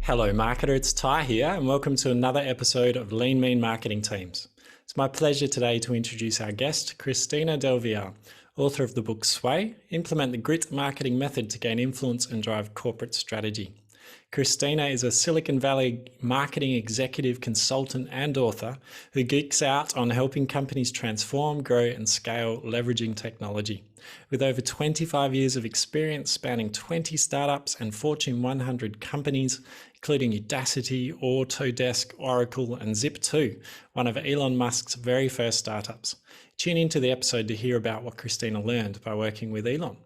Hello marketer, it's Ty here and welcome to another episode of Lean Mean Marketing Teams. It's my pleasure today to introduce our guest, Christina Del Villar, author of the book Sway, Implement the G.R.I.T Marketing Method to Gain Influence and Drive Corporate Strategy. Christina is a Silicon Valley marketing executive, consultant and author who geeks out on helping companies transform, grow and scale leveraging technology. With over 25 years of experience spanning 20 startups and Fortune 100 companies, including Udacity, Autodesk, Oracle and Zip2, one of Elon Musk's very first startups. Tune into the episode to hear about what Christina learned by working with Elon.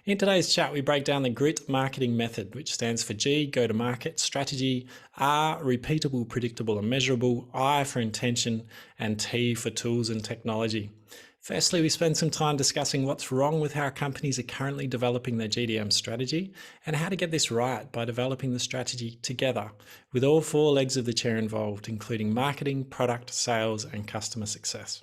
In today's chat, we break down the G.R.I.T Marketing Method, which stands for G, go-to-market strategy, R, repeatable, predictable and measurable, I for intention, and T for tools and technology. Firstly, we spend some time discussing what's wrong with how companies are currently developing their GDM strategy and how to get this right by developing the strategy together with all four legs of the chair involved, including marketing, product, sales, and customer success.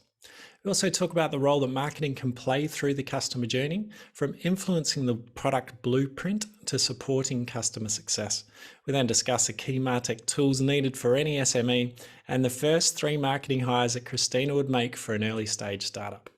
We also talk about the role that marketing can play through the customer journey, from influencing the product blueprint to supporting customer success. We then discuss the key MarTech tools needed for any SME and the first 3 marketing hires that Christina would make for an early stage startup.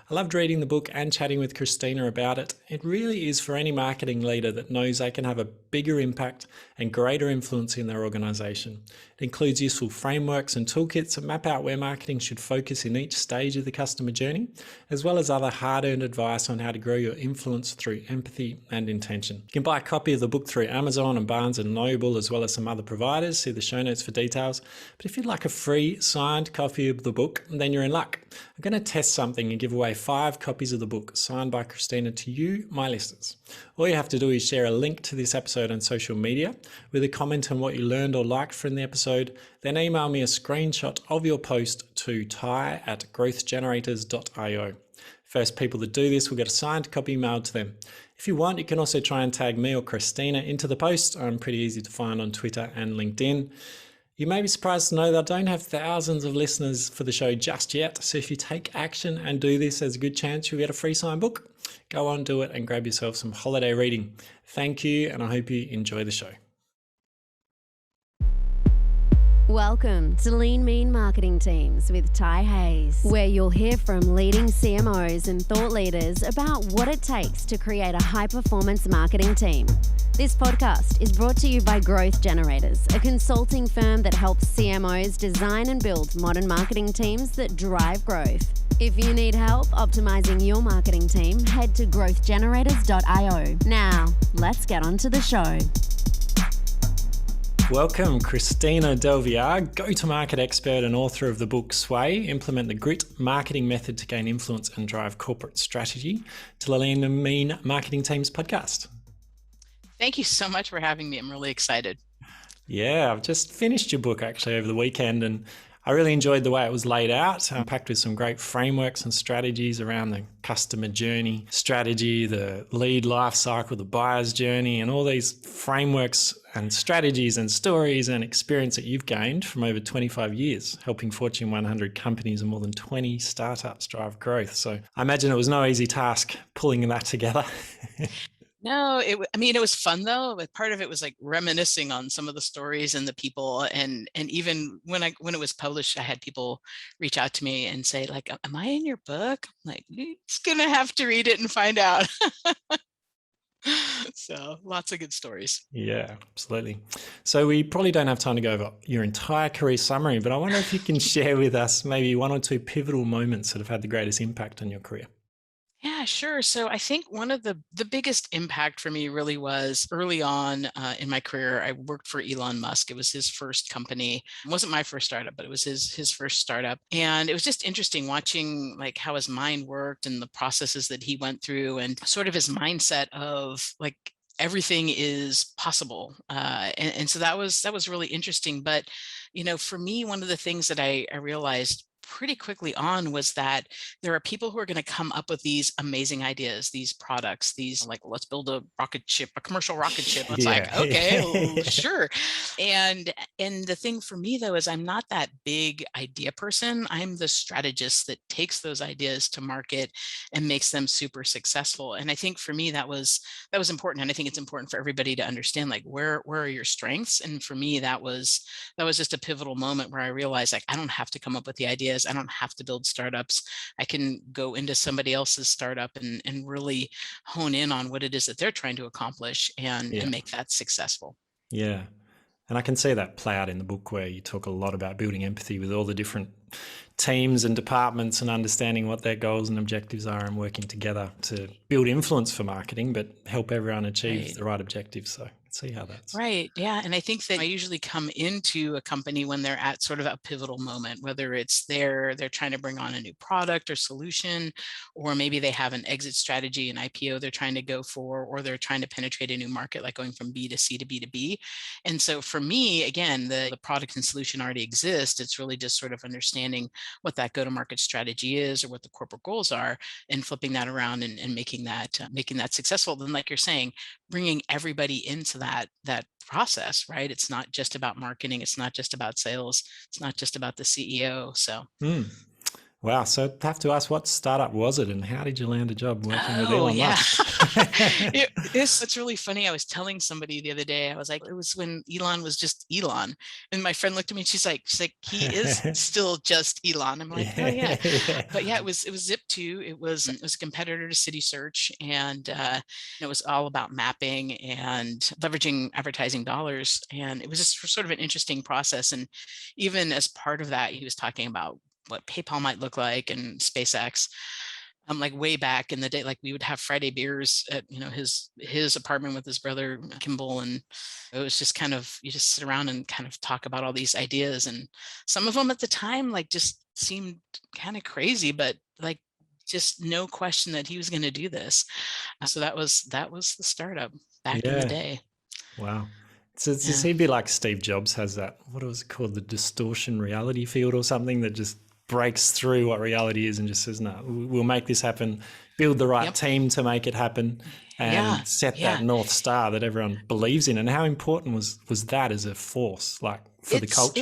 I loved reading the book and chatting with Christina about it. It really is for any marketing leader that knows they can have a bigger impact and greater influence in their organization. It includes useful frameworks and toolkits that map out where marketing should focus in each stage of the customer journey, as well as other hard-earned advice on how to grow your influence through empathy and intention. You can buy a copy of the book through Amazon and Barnes & Noble, as well as some other providers. See the show notes for details. But if you'd like a free signed copy of the book, then you're in luck. I'm going to test something and give away 5 copies of the book signed by Christina to you, my listeners. All you have to do is share a link to this episode on social media with a comment on what you learned or liked from the episode, then email me a screenshot of your post to ty@growthgenerators.io. First people that do this will get a signed copy mailed to them. If you want, you can also try and tag me or Christina into the post. I'm pretty easy to find on Twitter and LinkedIn. You may be surprised to know that I don't have thousands of listeners for the show just yet, so if you take action and do this, there's a good chance you'll get a free signed book. Go on, do it and grab yourself some holiday reading. Thank you, and I hope you enjoy the show. Welcome to Lean Mean Marketing Teams with Ty Hayes, where you'll hear from leading CMOs and thought leaders about what it takes to create a high-performance marketing team. This podcast is brought to you by Growth Generators, a consulting firm that helps CMOs design and build modern marketing teams that drive growth. If you need help optimizing your marketing team, head to growthgenerators.io. Now, let's get on to the show. Welcome, Christina Del Villar, go-to-market expert and author of the book Sway, Implement the G.R.I.T Marketing Method to Gain Influence and Drive Corporate Strategy, to the Lean and Mean Marketing Teams podcast. Thank you so much for having me. I'm really excited. Yeah, I've just finished your book actually over the weekend and I really enjoyed the way it was laid out, packed with some great frameworks and strategies around the customer journey strategy, the lead life cycle, the buyer's journey, and all these frameworks and strategies and stories and experience that you've gained from over 25 years, helping Fortune 100 companies and more than 20 startups drive growth. So I imagine it was no easy task pulling that together. No, it was fun though, but part of it was like reminiscing on some of the stories and the people. And even when it was published, I had people reach out to me and say like, am I in your book? I'm like, you're just going to have to read it and find out. So lots of good stories. Yeah, absolutely. So we probably don't have time to go over your entire career summary, but I wonder if you can share with us maybe 1 or 2 pivotal moments that have had the greatest impact on your career. Yeah, sure. So I think one of the biggest impact for me really was early on in my career. I worked for Elon Musk. It was his first company. It wasn't my first startup, but it was his first startup. And it was just interesting watching like how his mind worked and the processes that he went through and sort of his mindset of like everything is possible. And so that was really interesting. But, for me, one of the things that I realized pretty quickly on was that there are people who are going to come up with these amazing ideas, these products, these like, let's build a rocket ship, a commercial rocket ship. It's like, okay, sure. And the thing for me though is I'm not that big idea person. I'm the strategist that takes those ideas to market and makes them super successful. And I think for me that was important. And I think it's important for everybody to understand, like, where are your strengths? And for me, that was just a pivotal moment where I realized, like, I don't have to come up with the ideas. I don't have to build startups. I can go into somebody else's startup and really hone in on what it is that they're trying to accomplish and make that successful. Yeah. And I can see that play out in the book, where you talk a lot about building empathy with all the different teams and departments and understanding what their goals and objectives are and working together to build influence for marketing, but help everyone achieve the right objectives. So see how that's right. Yeah. And I think that I usually come into a company when they're at sort of a pivotal moment, whether it's they're trying to bring on a new product or solution, or maybe they have an exit strategy, an IPO they're trying to go for, or they're trying to penetrate a new market, like going from B to C to B to B. And so for me, again, the product and solution already exist. It's really just sort of understanding what that go-to-market strategy is or what the corporate goals are, and flipping that around and making that successful. Then, like you're saying, bringing everybody into that process, right? It's not just about marketing. It's not just about sales. It's not just about the CEO. So. Wow. So I have to ask, what startup was it and how did you land a job working with Elon Musk? It's really funny. I was telling somebody the other day, I was like, it was when Elon was just Elon. And my friend looked at me and she's like, he is still just Elon. I'm like, oh yeah. But yeah, it was Zip2. It was a competitor to City Search. And it was all about mapping and leveraging advertising dollars. And it was just sort of an interesting process. And even as part of that, he was talking about what PayPal might look like and SpaceX. Like way back in the day, like we would have Friday beers at his apartment with his brother Kimball, and it was just kind of, you just sit around and kind of talk about all these ideas, and some of them at the time like just seemed kind of crazy, but like just no question that he was going to do this. So that was the startup back in the day. Wow. So does he be like Steve Jobs has that, what was it called, the distortion reality field or something, that just breaks through what reality is and just says, no, we'll make this happen, build the right team to make it happen, and set that North Star that everyone believes in. And how important was that as a force, like for the culture?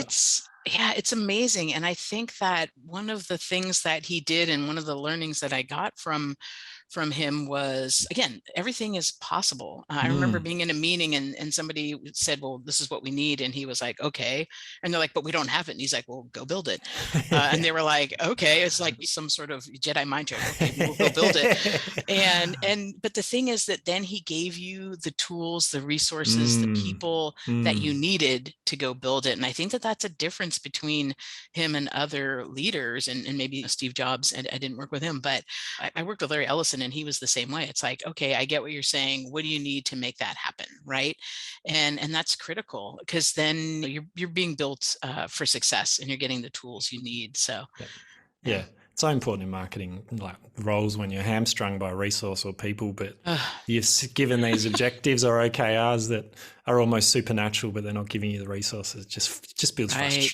It's amazing. And I think that one of the things that he did, and one of the learnings that I got from him was, again, everything is possible. I remember being in a meeting and somebody said, well, this is what we need. And he was like, okay. And they're like, but we don't have it. And he's like, well, go build it. And they were like, okay. It's like some sort of Jedi mind trick. Okay, we'll go build it. But the thing is that then he gave you the tools, the resources, the people that you needed to go build it. And I think that that's a difference between him and other leaders, and maybe Steve Jobs. And I didn't work with him, but I worked with Larry Ellison, and he was the same way. It's like, okay, I get what you're saying. What do you need to make that happen, right? And that's critical, because then you're being built for success, and you're getting the tools you need. So, yeah. It's so important in marketing, like roles when you're hamstrung by resource or people, but you're given these objectives or OKRs that are almost supernatural, but they're not giving you the resources. Just builds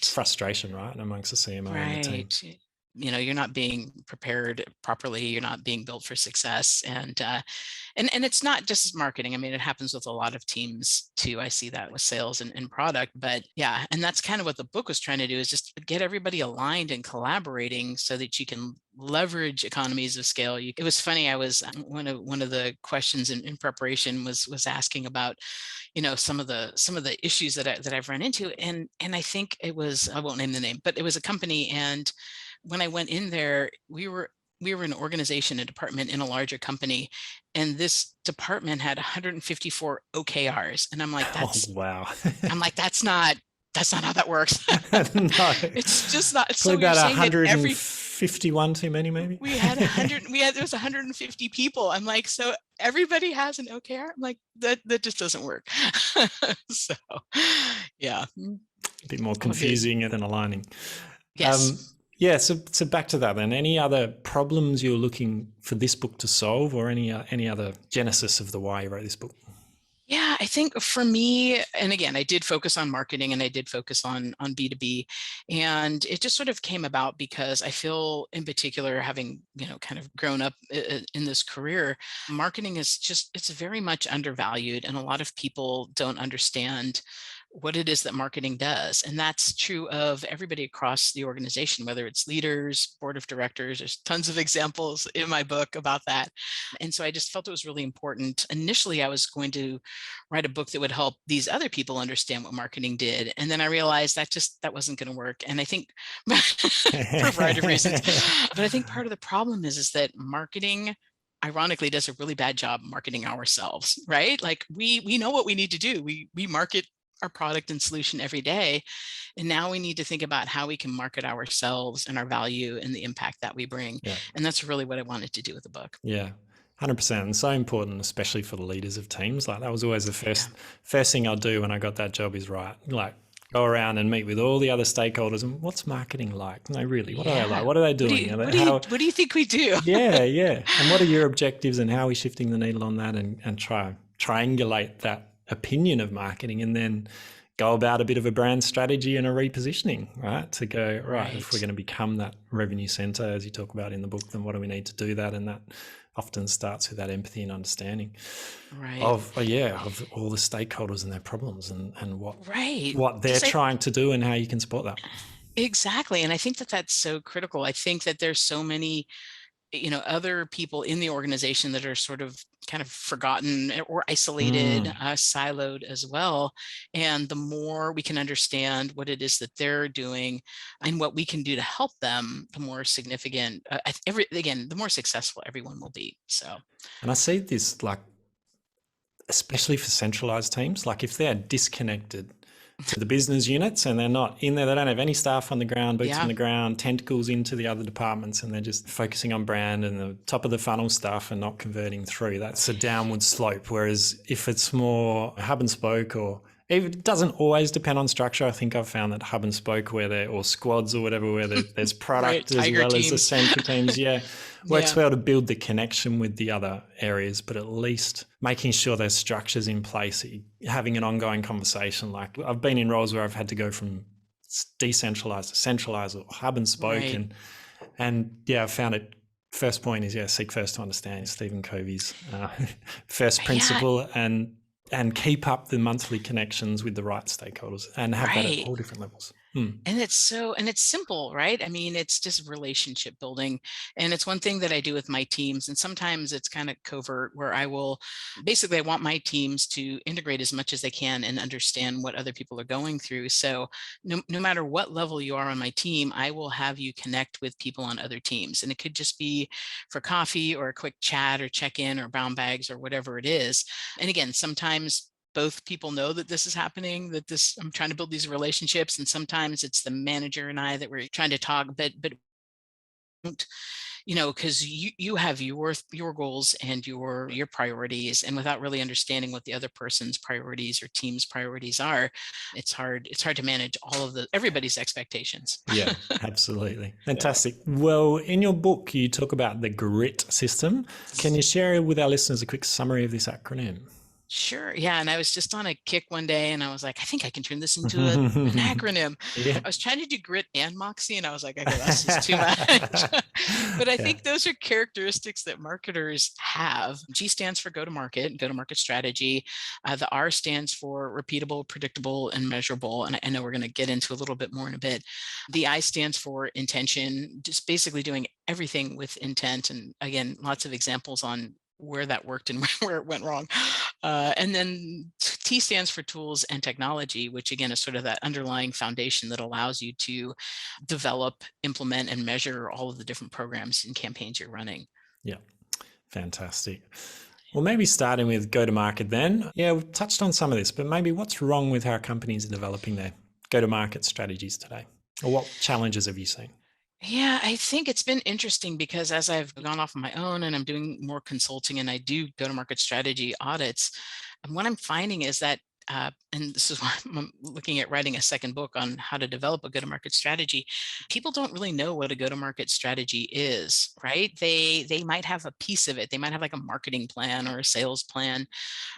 frustration, right, amongst the CMO and the team. You're not being prepared properly. You're not being built for success. And it's not just marketing. I mean, it happens with a lot of teams too. I see that with sales and product, but yeah. And that's kind of what the book was trying to do, is just get everybody aligned and collaborating so that you can leverage economies of scale. It was funny. I was one of the questions in preparation was asking about, some of the issues that I've run into. And I think it was, I won't name the name, but it was a company. And when I went in there, we were an organization, a department in a larger company, and this department had 154 OKRs. And I'm like, wow. I'm like, that's not how that works. No. It's just not. So about 151 too many, maybe? We had there was 150 people. I'm like, so everybody has an OKR? I'm like, that just doesn't work. So, yeah. A bit more confusing than aligning. Yes. So back to that then. Any other problems you're looking for this book to solve, or any other genesis of the why you wrote this book? Yeah, I think for me, and again, I did focus on marketing and I did focus on B2B. And it just sort of came about because I feel in particular, having, kind of grown up in this career, marketing is just, it's very much undervalued. And a lot of people don't understand what it is that marketing does. And that's true of everybody across the organization, whether it's leaders, board of directors. There's tons of examples in my book about that. And so I just felt it was really important. Initially, I was going to write a book that would help these other people understand what marketing did. And then I realized that wasn't going to work. And I think for a variety of reasons, but I think part of the problem is that marketing ironically does a really bad job marketing ourselves, right? Like we know what we need to do. We market our product and solution every day. And now we need to think about how we can market ourselves and our value and the impact that we bring. Yeah. And that's really what I wanted to do with the book. Yeah. 100%. And so important, especially for the leaders of teams. Like that was always the first thing I'll do when I got that job is like go around and meet with all the other stakeholders and what's marketing like? No, really, what are they like? What are they doing? What do you think we do? Yeah. And what are your objectives and how are we shifting the needle on that and triangulate that opinion of marketing and then go about a bit of a brand strategy and a repositioning, right? To go, right, if we're going to become that revenue center, as you talk about in the book, then what do we need to do that? And that often starts with that empathy and understanding of all the stakeholders and their problems and what they're trying to do and how you can support that. Exactly. And I think that that's so critical. I think that there's so many other people in the organization that are sort of kind of forgotten or isolated, siloed as well. And the more we can understand what it is that they're doing and what we can do to help them, the more significant, the more successful everyone will be. So, and I see this like, especially for centralized teams, like if they're disconnected to the business units and they're not in there, they don't have any staff on the ground, boots on the ground, tentacles into the other departments, and they're just focusing on brand and the top of the funnel stuff and not converting through. That's a downward slope. Whereas if it's more hub and spoke, or it doesn't always depend on structure. I think I've found that hub and spoke or squads or whatever, where there's product as well as the central teams. Works well to build the connection with the other areas, but at least making sure there's structures in place, having an ongoing conversation. Like I've been in roles where I've had to go from decentralized to centralized or hub and spoke. And I found it. First point is, seek first to understand, Stephen Covey's first principle, and keep up the monthly connections with the right stakeholders and have that at all different levels. And it's simple, right? I mean, it's just relationship building. And it's one thing that I do with my teams. And sometimes it's kind of covert where I want my teams to integrate as much as they can and understand what other people are going through. So no matter what level you are on my team, I will have you connect with people on other teams. And it could just be for coffee or a quick chat or check-in or brown bags or whatever it is. And again, sometimes both people know that this is happening, I'm trying to build these relationships. And sometimes it's the manager and I that we're trying to talk, but because you have your goals and your priorities, and without really understanding what the other person's priorities or team's priorities are, it's hard to manage everybody's expectations. Yeah, absolutely. Fantastic. Well, in your book, you talk about the G.R.I.T system. Can you share with our listeners a quick summary of this acronym? Sure. Yeah. And I was just on a kick one day and I was like, I think I can turn this into an acronym. I was trying to do grit and moxie and I was like, okay, that's just too much. But I think those are characteristics that marketers have. G stands for go-to-market strategy. The R stands for repeatable, predictable, and measurable. And I know we're going to get into a little bit more in a bit. The I stands for intention, just basically doing everything with intent. And again, lots of examples on where that worked and where it went wrong. And then T stands for tools and technology, which again is sort of that underlying foundation that allows you to develop, implement, and measure all of the different programs and campaigns you're running. Yeah, fantastic. Well, maybe starting with go-to-market then. Yeah, we've touched on some of this, but maybe what's wrong with how companies are developing their go-to-market strategies today? Or what challenges have you seen? Yeah, I think it's been interesting because as I've gone off on my own and I'm doing more consulting and I do go-to-market strategy audits, and what I'm finding is that and this is why I'm looking at writing a second book on how to develop a go-to-market strategy. People don't really know what a go-to-market strategy is, right? They might have a piece of it. They might have like a marketing plan or a sales plan,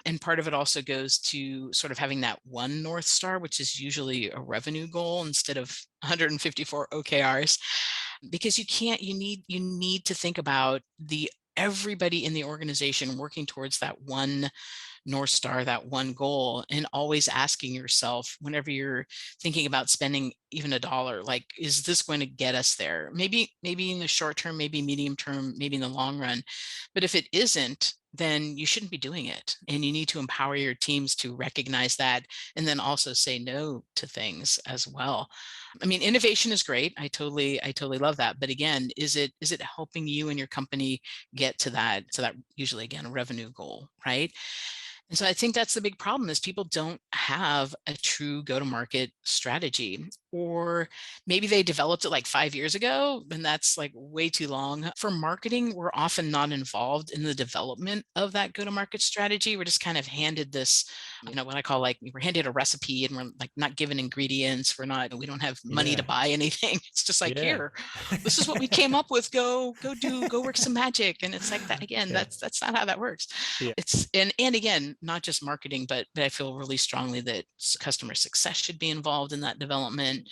and part of it also goes to sort of having that one North Star, which is usually a revenue goal instead of 154 OKRs, because you need to think about the everybody in the organization working towards that one North Star, that one goal, and always asking yourself whenever you're thinking about spending even a dollar, like, is this going to get us there? Maybe in the short term, maybe medium term, maybe in the long run. But if it isn't, then you shouldn't be doing it. And you need to empower your teams to recognize that and then also say no to things as well. I mean, innovation is great. I totally love that. But again, is it helping you and your company get to that usually again revenue goal, right? And so I think that's the big problem is people don't have a true go-to-market strategy, or maybe they developed it like 5 years ago, and that's like way too long. For marketing, we're often not involved in the development of that go-to-market strategy. We're just kind of handed this, what I call like we're handed a recipe and we're like not given ingredients. We don't have money to Yeah. buy anything. It's just like, Yeah. here, this is what we came up with. Go work some magic. And it's like that again, Yeah. that's not how that works. Yeah. It's and again, not just marketing, but I feel really strongly that customer success should be involved in that development,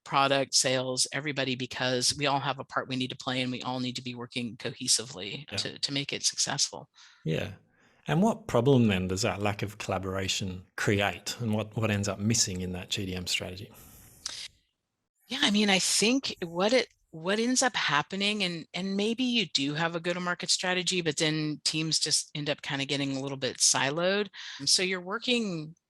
product sales, everybody, because we all have a part we need to play and we all need to be working cohesively Yeah. to make it successful. Yeah. And what problem then does that lack of collaboration create, and what ends up missing in that GDM strategy? Yeah, I mean, I think what ends up happening, and maybe you do have a go-to-market strategy, but then teams just end up kind of getting a little bit siloed. So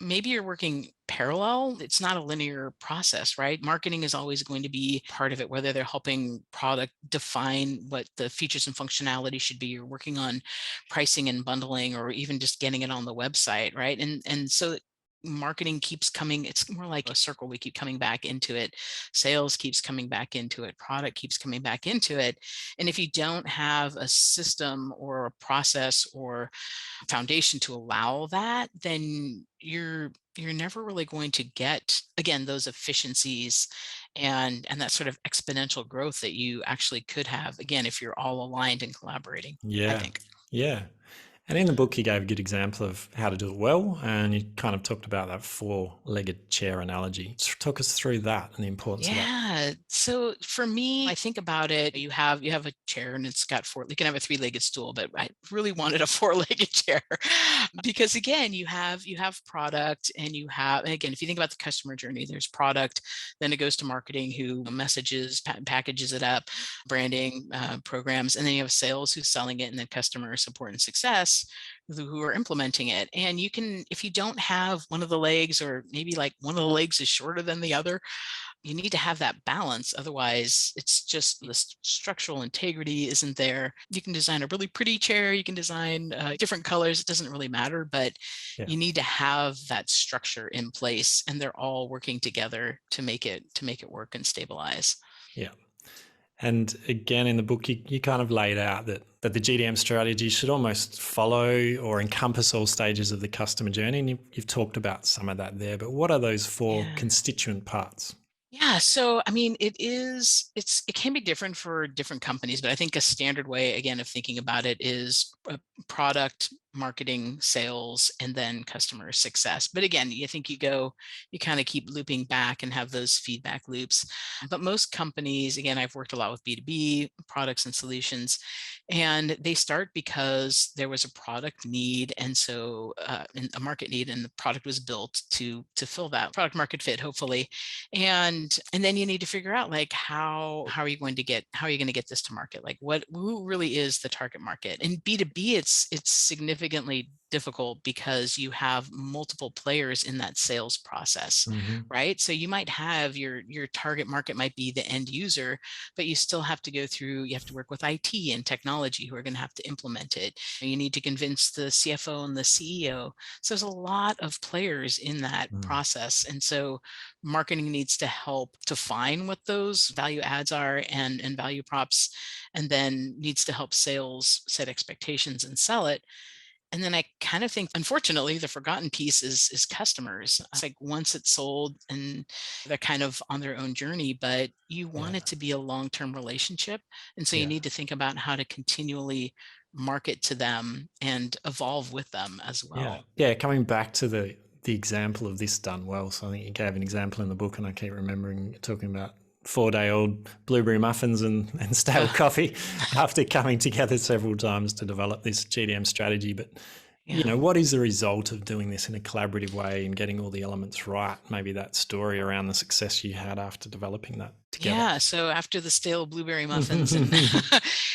maybe you're working parallel. It's not a linear process, right? Marketing is always going to be part of it, whether they're helping product define what the features and functionality should be, you're working on pricing and bundling, or even just getting it on the website, right? And so marketing keeps coming, it's more like a circle, we keep coming back into it, sales keeps coming back into it, product keeps coming back into it. And if you don't have a system or a process or foundation to allow that, then you're never really going to get again those efficiencies and that sort of exponential growth that you actually could have again if you're all aligned and collaborating, I Yeah. think. Yeah. And in the book, you gave a good example of how to do it well, and you kind of talked about that four-legged chair analogy. Talk us through that and the importance of that. Yeah. So for me, I think about it. You have a chair and it's got four. You can have a three-legged stool, but I really wanted a four-legged chair because again, you have product and again, if you think about the customer journey, there's product, then it goes to marketing who messages, packages it up, branding, programs, and then you have sales who's selling it, and then customer support and success who are implementing it. And you can, if you don't have one of the legs, or maybe like one of the legs is shorter than the other, you need to have that balance. Otherwise, it's just the structural integrity isn't there. You can design a really pretty chair, you can design different colors, it doesn't really matter, but Yeah. you need to have that structure in place, and they're all working together to make it work and stabilize. Yeah. And again, in the book, you kind of laid out that the GDM strategy should almost follow or encompass all stages of the customer journey. And you've talked about some of that there, but what are those four Yeah. constituent parts? Yeah, so I mean, it can be different for different companies, but I think a standard way again of thinking about it is product, marketing, sales, and then customer success. But again, you kind of keep looping back and have those feedback loops. But most companies, again, I've worked a lot with B2B products and solutions, and they start because there was a product need, and so a market need, and the product was built to fill that product market fit, hopefully. And then you need to figure out like how are you going to get this to market, like who really is the target market. In B2B, it's significantly difficult because you have multiple players in that sales process, right? So you might have your target market might be the end user, but you still have to you have to work with IT and technology who are going to have to implement it. You need to convince the CFO and the CEO. So there's a lot of players in that process. And so marketing needs to help define what those value adds are and value props, and then needs to help sales set expectations and sell it. And then I kind of think, unfortunately, the forgotten piece is customers. It's like once it's sold and they're kind of on their own journey, but you want Yeah. it to be a long-term relationship. And so you Yeah. need to think about how to continually market to them and evolve with them as Yeah. well. Yeah. Coming back to the example of this done well. So I think you gave an example in the book, and I keep remembering talking about 4-day-old blueberry muffins and stale coffee after coming together several times to develop this GTM strategy. But Yeah. what is the result of doing this in a collaborative way and getting all the elements right? Maybe that story around the success you had after developing that together. Yeah. So after the stale blueberry muffins, and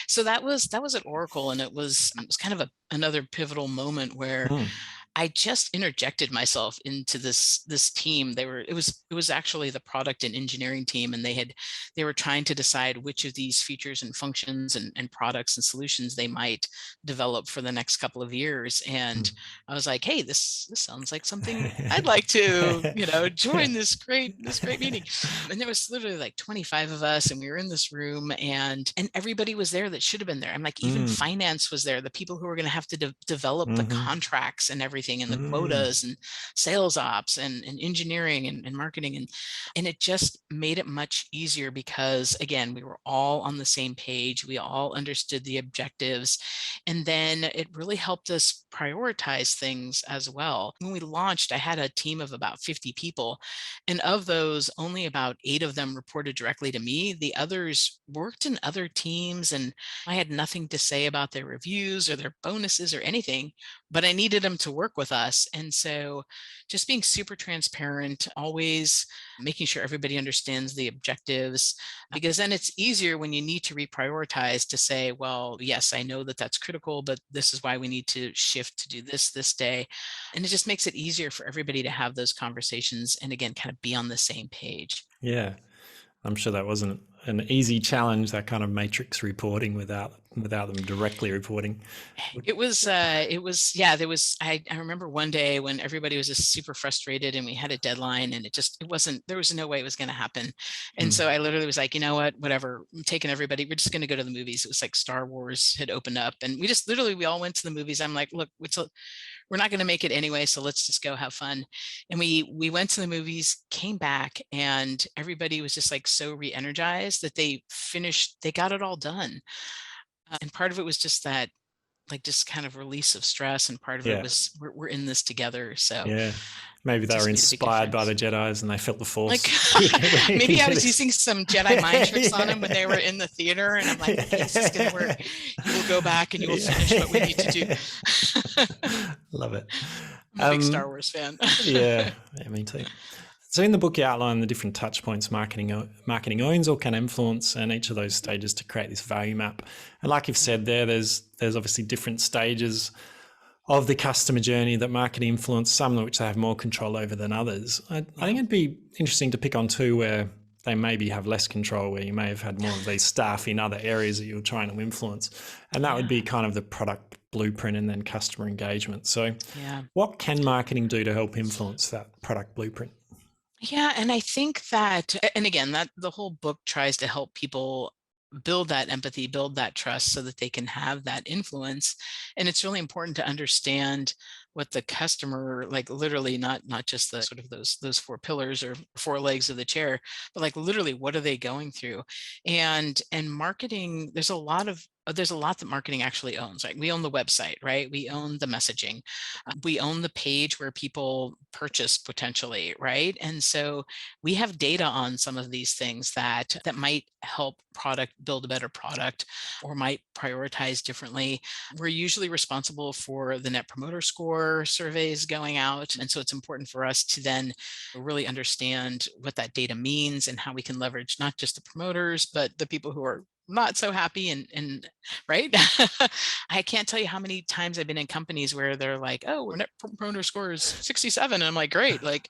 so that was at Oracle, and it was kind of another pivotal moment where Mm. I just interjected myself into this team. It was actually the product and engineering team, and they were trying to decide which of these features and functions and products and solutions they might develop for the next couple of years. And I was like, hey, this sounds like something I'd like to, join this great meeting. And there was literally like 25 of us, and we were in this room, and everybody was there that should have been there. I'm like, even finance was there, the people who were going to have to develop the contracts and everything, and the quotas, and sales ops, and engineering, and marketing, and it just made it much easier because, again, we were all on the same page. We all understood the objectives, and then it really helped us prioritize things as well. When we launched, I had a team of about 50 people, and of those, only about 8 of them reported directly to me. The others worked in other teams, and I had nothing to say about their reviews or their bonuses or anything, but I needed them to work with us. And so just being super transparent, always making sure everybody understands the objectives, because then it's easier when you need to reprioritize to say, well, yes, I know that that's critical, but this is why we need to shift to do this day. And it just makes it easier for everybody to have those conversations and, again, kind of be on the same page. Yeah. I'm sure that wasn't an easy challenge, that kind of matrix reporting without them directly reporting. It was, yeah, I remember one day when everybody was just super frustrated and we had a deadline, and there was no way it was going to happen. And so I literally was like, you know what, whatever, I'm taking everybody, we're just going to go to the movies. It was like Star Wars had opened up, and we all went to the movies. I'm like, look, we're not going to make it anyway, so let's just go have fun. And we went to the movies, came back, and everybody was just like so re-energized that they got it all done. And part of it was just that, like, just kind of release of stress, and part of it was we're in this together. So yeah, maybe they were inspired by the Jedis and they felt the Force. Like, maybe I was using some Jedi mind tricks on them when they were in the theater, and I'm like, okay, this is going to work. You will go back and you will finish what we need to do. Love it. I'm a big Star Wars fan. Yeah, me too. So in the book, you outline the different touch points marketing owns or can influence, and each of those stages to create this value map. And like you've said there's obviously different stages of the customer journey that marketing influence, some of which they have more control over than others. I think it'd be interesting to pick on two where they maybe have less control, where you may have had more of these staff in other areas that you're trying to influence. And that would be kind of the product blueprint and then customer engagement. So what can marketing do to help influence that product blueprint? Yeah. And I think that, and again, that the whole book tries to help people build that empathy, build that trust so that they can have that influence. And it's really important to understand what the customer, like, literally not just the sort of those 4 pillars or 4 legs of the chair, but like literally what are they going through. And marketing, there's a lot that marketing actually owns. Like, we own the website, right? We own the messaging. We own the page where people purchase potentially, right? And so we have data on some of these things that might help build a better product, or might prioritize differently. We're usually responsible for the Net Promoter Score surveys going out. And so it's important for us to then really understand what that data means and how we can leverage not just the promoters, but the people who are not so happy and right. I can't tell you how many times I've been in companies where they're like, oh, our Net Promoter Score is 67. And I'm like, great. Like,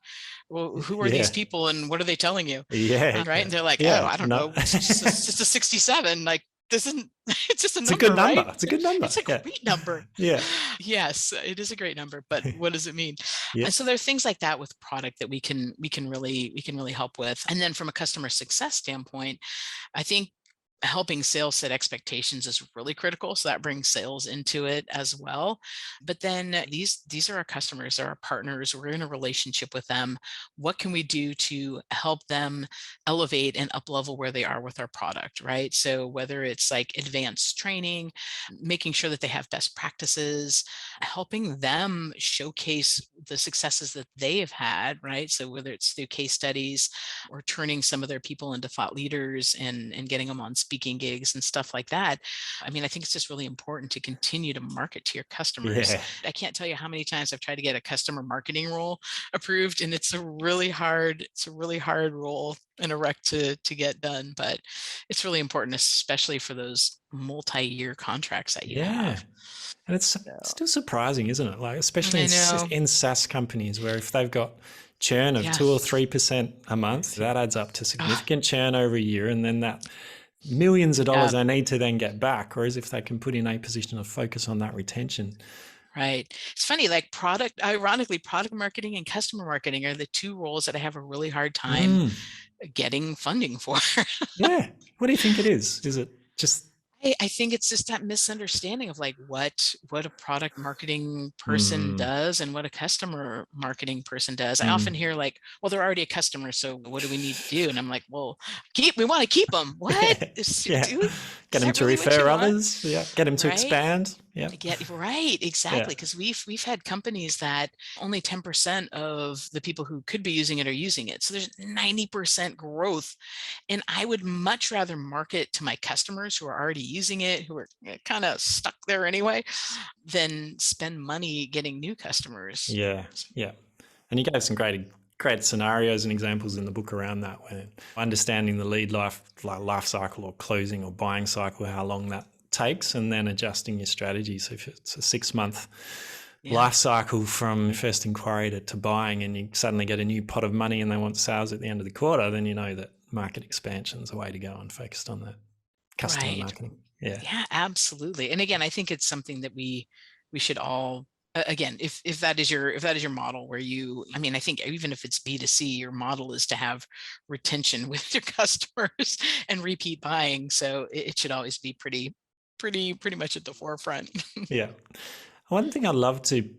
well, who are these people and what are they telling you? Yeah. Right. And they're like, oh, I don't know. It's just a 67. Like, it's just a number. It's a good number. Right? It's a good number. It's a great number. Yeah. Yes, it is a great number, but what does it mean? Yeah. And so there are things like that with product that we can really help with. And then from a customer success standpoint, I think helping sales set expectations is really critical. So that brings sales into it as well. But then these are our customers, they're our partners. We're in a relationship with them. What can we do to help them elevate and up level where they are with our product, right? So whether it's like advanced training, making sure that they have best practices, helping them showcase the successes that they have had, right? So whether it's through case studies or turning some of their people into thought leaders and getting them on speaking gigs and stuff like that. I mean, I think it's just really important to continue to market to your customers. Yeah. I can't tell you how many times I've tried to get a customer marketing role approved, and it's a really hard role and a wreck to get done. But it's really important, especially for those multi-year contracts that you Yeah. have. And it's So still surprising, isn't it? Like, especially I know. in SaaS companies, where if they've got churn of Yeah. 2 or 3% a month, that adds up to Ah, significant churn over a year. And then that millions of dollars yeah. they need to then get back. Whereas if they can put in a position of focus on that retention. Right. It's funny, like ironically, product marketing and customer marketing are the two roles that I have a really hard time Mm, getting funding for. yeah. What do you think it is? Is it just, I think it's just that misunderstanding of like what a product marketing person mm, does and what a customer marketing person does. I often mm. hear like, well, they're already a customer, so what do we need to do? And I'm like, well, we want to keep them. What? Yeah. Yeah. Get Is them that to really what you refer want? others. Yeah. Get them to Right? expand. Yeah. Get right, Yeah. exactly. Because we've had companies that only 10% of the people who could be using it are using it. So there's 90% growth. And I would much rather market to my customers who are already using it, who are kind of stuck there anyway, than spend money getting new customers. Yeah. Yeah. And you gave some great scenarios and examples in the book around that, where understanding the lead life cycle or closing or buying cycle, how long that takes, and then adjusting your strategy. So if it's a 6-month Yeah, life cycle from first inquiry to buying, and you suddenly get a new pot of money and they want sales at the end of the quarter, then you know that market expansion is the way to go and focused on that customer right. marketing. Yeah. Yeah, absolutely. And again, I think it's something that we should all again, if that is your model where I mean, I think even if it's B2C, your model is to have retention with your customers and repeat buying. So it should always be pretty much at the forefront. Yeah. One thing I'd love to,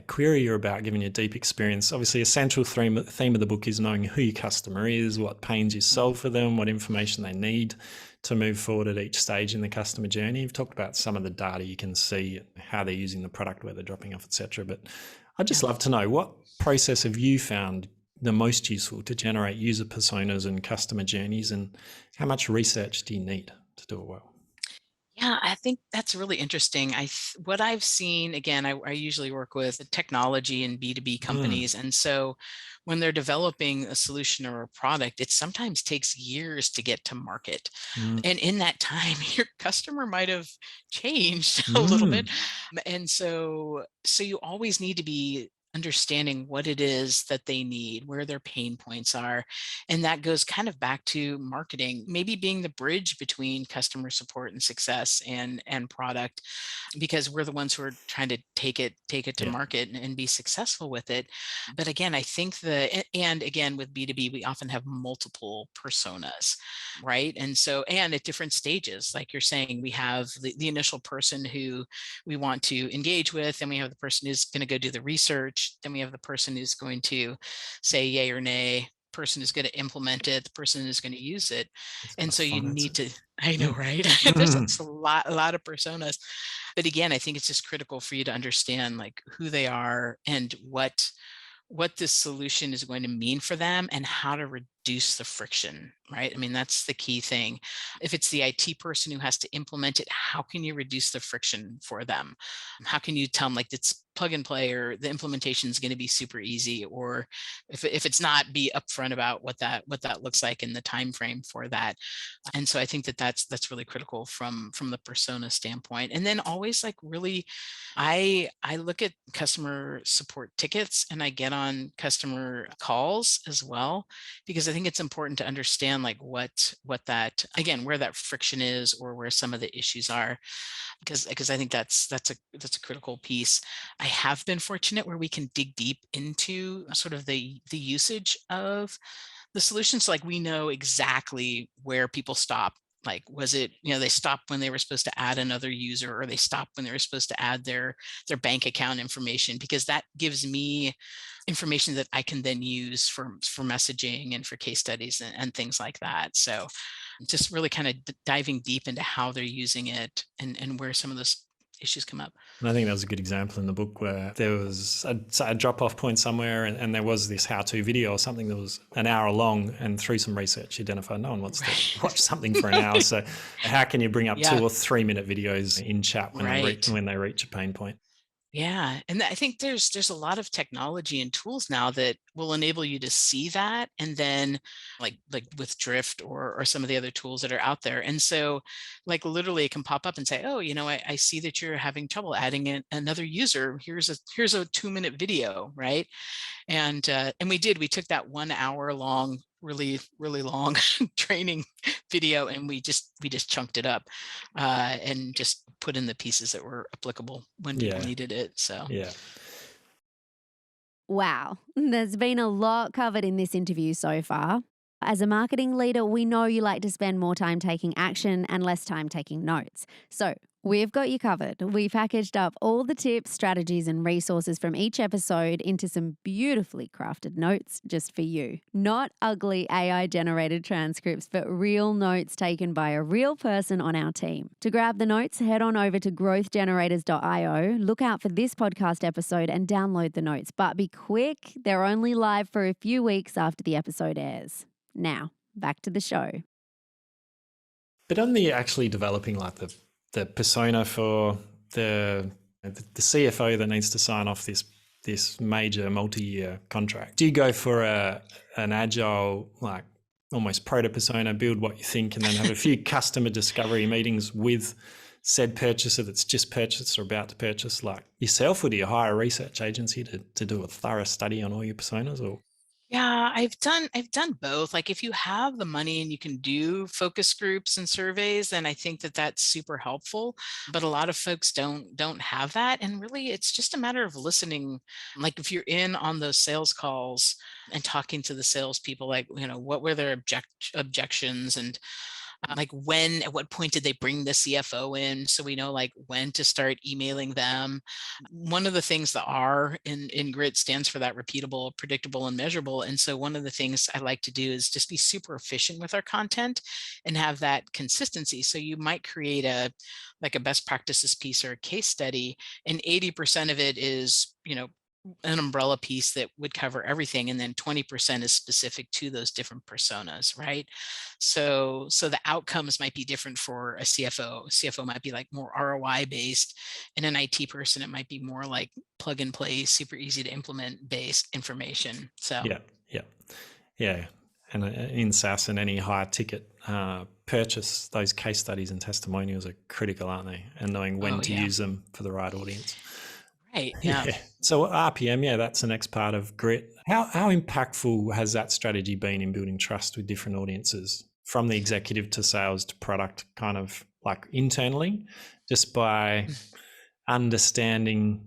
query you about, given your deep experience. Obviously, a central theme of the book is knowing who your customer is, what pains you solve for them, what information they need to move forward at each stage in the customer journey. You've talked about some of the data you can see, how they're using the product, where they're dropping off, etc. But I'd just Yeah. love to know, what process have you found the most useful to generate user personas and customer journeys, and how much research do you need to do it well? Yeah, I think that's really interesting. What I've seen, again, I usually work with technology and B2B Mm, companies. And so when they're developing a solution or a product, it sometimes takes years to get to market. mm, And in that time, your customer might have changed a little bit. mm. And so you always need to be understanding what it is that they need, where their pain points are. And that goes kind of back to marketing, maybe being the bridge between customer support and success and product, because we're the ones who are trying to take it to Yeah. market and be successful with it. But again, I think and again, with B2B, we often have multiple personas, right? And so, and at different stages, like you're saying, we have the initial person who we want to engage with, and we have the person who's going to go do the research, then we have the person who's going to say yay or nay, person is going to implement it, the person is going to use it. It's a lot And of so you fun, isn't need it? to, I know, Mm. right? There's Mm. just a lot of personas. But again, I think it's just critical for you to understand like who they are and what this solution is going to mean for them and how to reduce the friction, right? I mean, that's the key thing. If it's the IT person who has to implement it, how can you reduce the friction for them? How can you tell them like it's plug and play, or the implementation is going to be super easy, or if it's not, be upfront about what that looks like in the time frame for that. And so I think that's really critical from the persona standpoint. And then always like really, I look at customer support tickets and I get on customer calls as well, because I think it's important to understand like what that, again, where that friction is or where some of the issues are, because I think that's a critical piece. I have been fortunate where we can dig deep into sort of the usage of the solutions. Like we know exactly where people stop Like, was it, they stopped when they were supposed to add another user, or they stopped when they were supposed to add their bank account information, because that gives me information that I can then use for messaging and for case studies and things like that. So just really kind of diving deep into how they're using it and where some of those issues come up. And I think that was a good example in the book where there was a drop-off point somewhere, and there was this how-to video or something that was an hour long, and through some research you identified no one wants to watch something for an hour. So how can you bring up 2 or 3 minute videos in chat when they reach a pain point? Yeah. And I think there's a lot of technology and tools now that will enable you to see that. And then like with Drift or some of the other tools that are out there. And so like literally it can pop up and say, oh, I see that you're having trouble adding in another user. Here's a 2-minute video, right? And we took that 1 hour long, really long training video, and we just chunked it up and just put in the pieces that were applicable when people needed it. So Wow, there's been a lot covered in this interview so far. As a marketing leader, we know you like to spend more time taking action and less time taking notes. So we've got you covered. We packaged up all the tips, strategies, and resources from each episode into some beautifully crafted notes just for you. Not ugly AI-generated transcripts, but real notes taken by a real person on our team. To grab the notes, head on over to growthgenerators.io, look out for this podcast episode and download the notes. But be quick, they're only live for a few weeks after the episode airs. Now, back to the show. But on the actually developing like the persona for the CFO that needs to sign off this major multi-year contract, do you go for an agile, like almost proto-persona, build what you think, and then have a few customer discovery meetings with said purchaser that's just purchased or about to purchase like yourself, or do you hire a research agency to do a thorough study on all your personas? Or yeah, I've done both. Like if you have the money and you can do focus groups and surveys, then I think that that's super helpful. But a lot of folks don't have that. And really it's just a matter of listening. Like if you're in on those sales calls and talking to the salespeople, like, what were their objections, and like at what point did they bring the CFO in, so we know like when to start emailing them. One of the things, the R in G.R.I.T stands for that: repeatable, predictable, and measurable. And so one of the things I like to do is just be super efficient with our content and have that consistency. So you might create a best practices piece or a case study, and 80% of it is, an umbrella piece that would cover everything, and then 20% is specific to those different personas, right? So the outcomes might be different for a CFO. CFO might be like more ROI based, and an IT person, it might be more like plug and play, super easy to implement based information. So yeah. And in SaaS and any high ticket purchase, those case studies and testimonials are critical, aren't they? And knowing when to use them for the right audience. Right. Yeah. So RPM, that's the next part of G.R.I.T. How impactful has that strategy been in building trust with different audiences, from the executive to sales to product, kind of like internally, just by understanding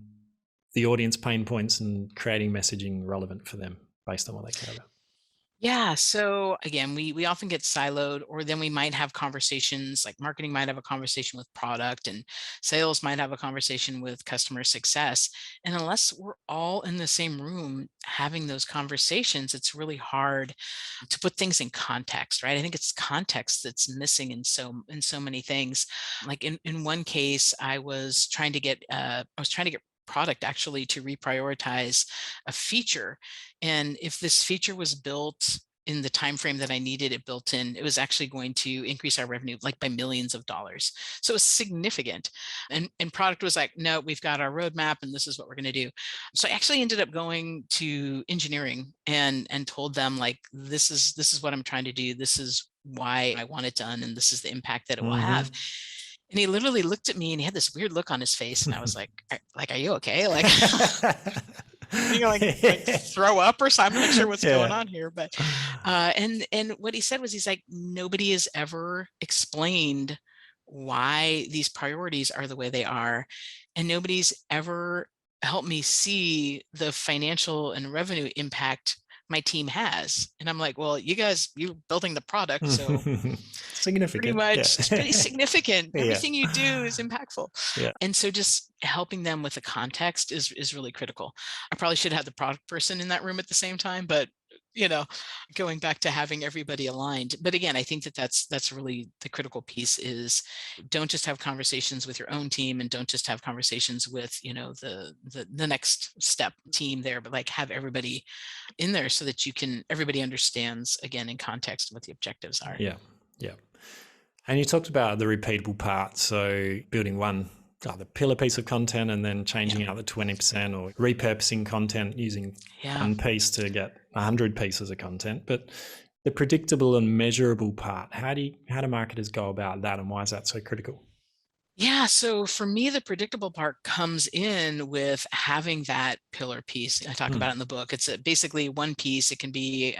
the audience pain points and creating messaging relevant for them based on what they care about? Yeah. So again, we often get siloed, or then we might have conversations, like marketing might have a conversation with product, and sales might have a conversation with customer success. And unless we're all in the same room having those conversations, it's really hard to put things in context, right? I think it's context that's missing in so many things. Like in one case, I was trying to get product actually to reprioritize a feature. And if this feature was built in the time frame that I needed it built in, it was actually going to increase our revenue like by millions of dollars. So it was significant. And product was like, no, we've got our roadmap and this is what we're going to do. So I actually ended up going to engineering and told them, like, this is what I'm trying to do. This is why I want it done, and this is the impact that it will have. And he literally looked at me and he had this weird look on his face. And I was like, are you okay? Like, you like throw up or something? I'm not sure what's going on here. But, and what he said was, he's like, nobody has ever explained why these priorities are the way they are. And nobody's ever helped me see the financial and revenue impact my team has. And I'm like, well, you're building the product, so pretty Significant. much Yeah. it's pretty significant. Yeah. Everything you do is impactful. Yeah. And so just helping them with the context is really critical. I probably should have the product person in that room at the same time, but going back to having everybody aligned. But again, I think that's really the critical piece is don't just have conversations with your own team, and don't just have conversations with, the next step team there, but like have everybody in there so that everybody understands, again, in context, what the objectives are. Yeah. Yeah. And you talked about the repeatable part. So building one either pillar piece of content and then changing out the 20%, or repurposing content using one piece to get 100 pieces of content. But the predictable and measurable part, how do marketers go about that, and why is that so critical? Yeah, so for me, the predictable part comes in with having that pillar piece. I talk about it in the book. It's basically one piece. It can be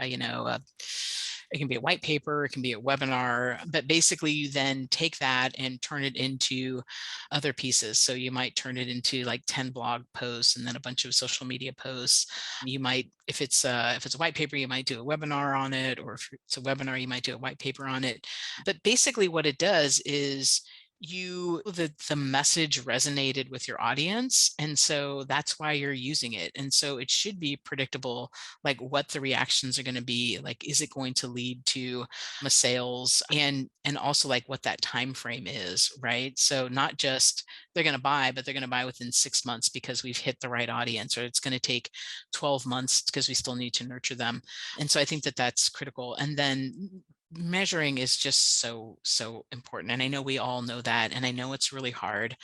it can be a white paper, it can be a webinar, but basically you then take that and turn it into other pieces. So you might turn it into like 10 blog posts and then a bunch of social media posts. You might, if it's a white paper, you might do a webinar on it, or if it's a webinar, you might do a white paper on it. But basically what it does is the message resonated with your audience, and so that's why you're using it. And so it should be predictable, like what the reactions are going to be. Like, is it going to lead to a sales, and also like what that time frame is, right? So not just they're going to buy, but they're going to buy within 6 months because we've hit the right audience, or it's going to take 12 months because we still need to nurture them. And so I think that that's critical. And then measuring is just so important, and I know we all know that, and I know it's really hard,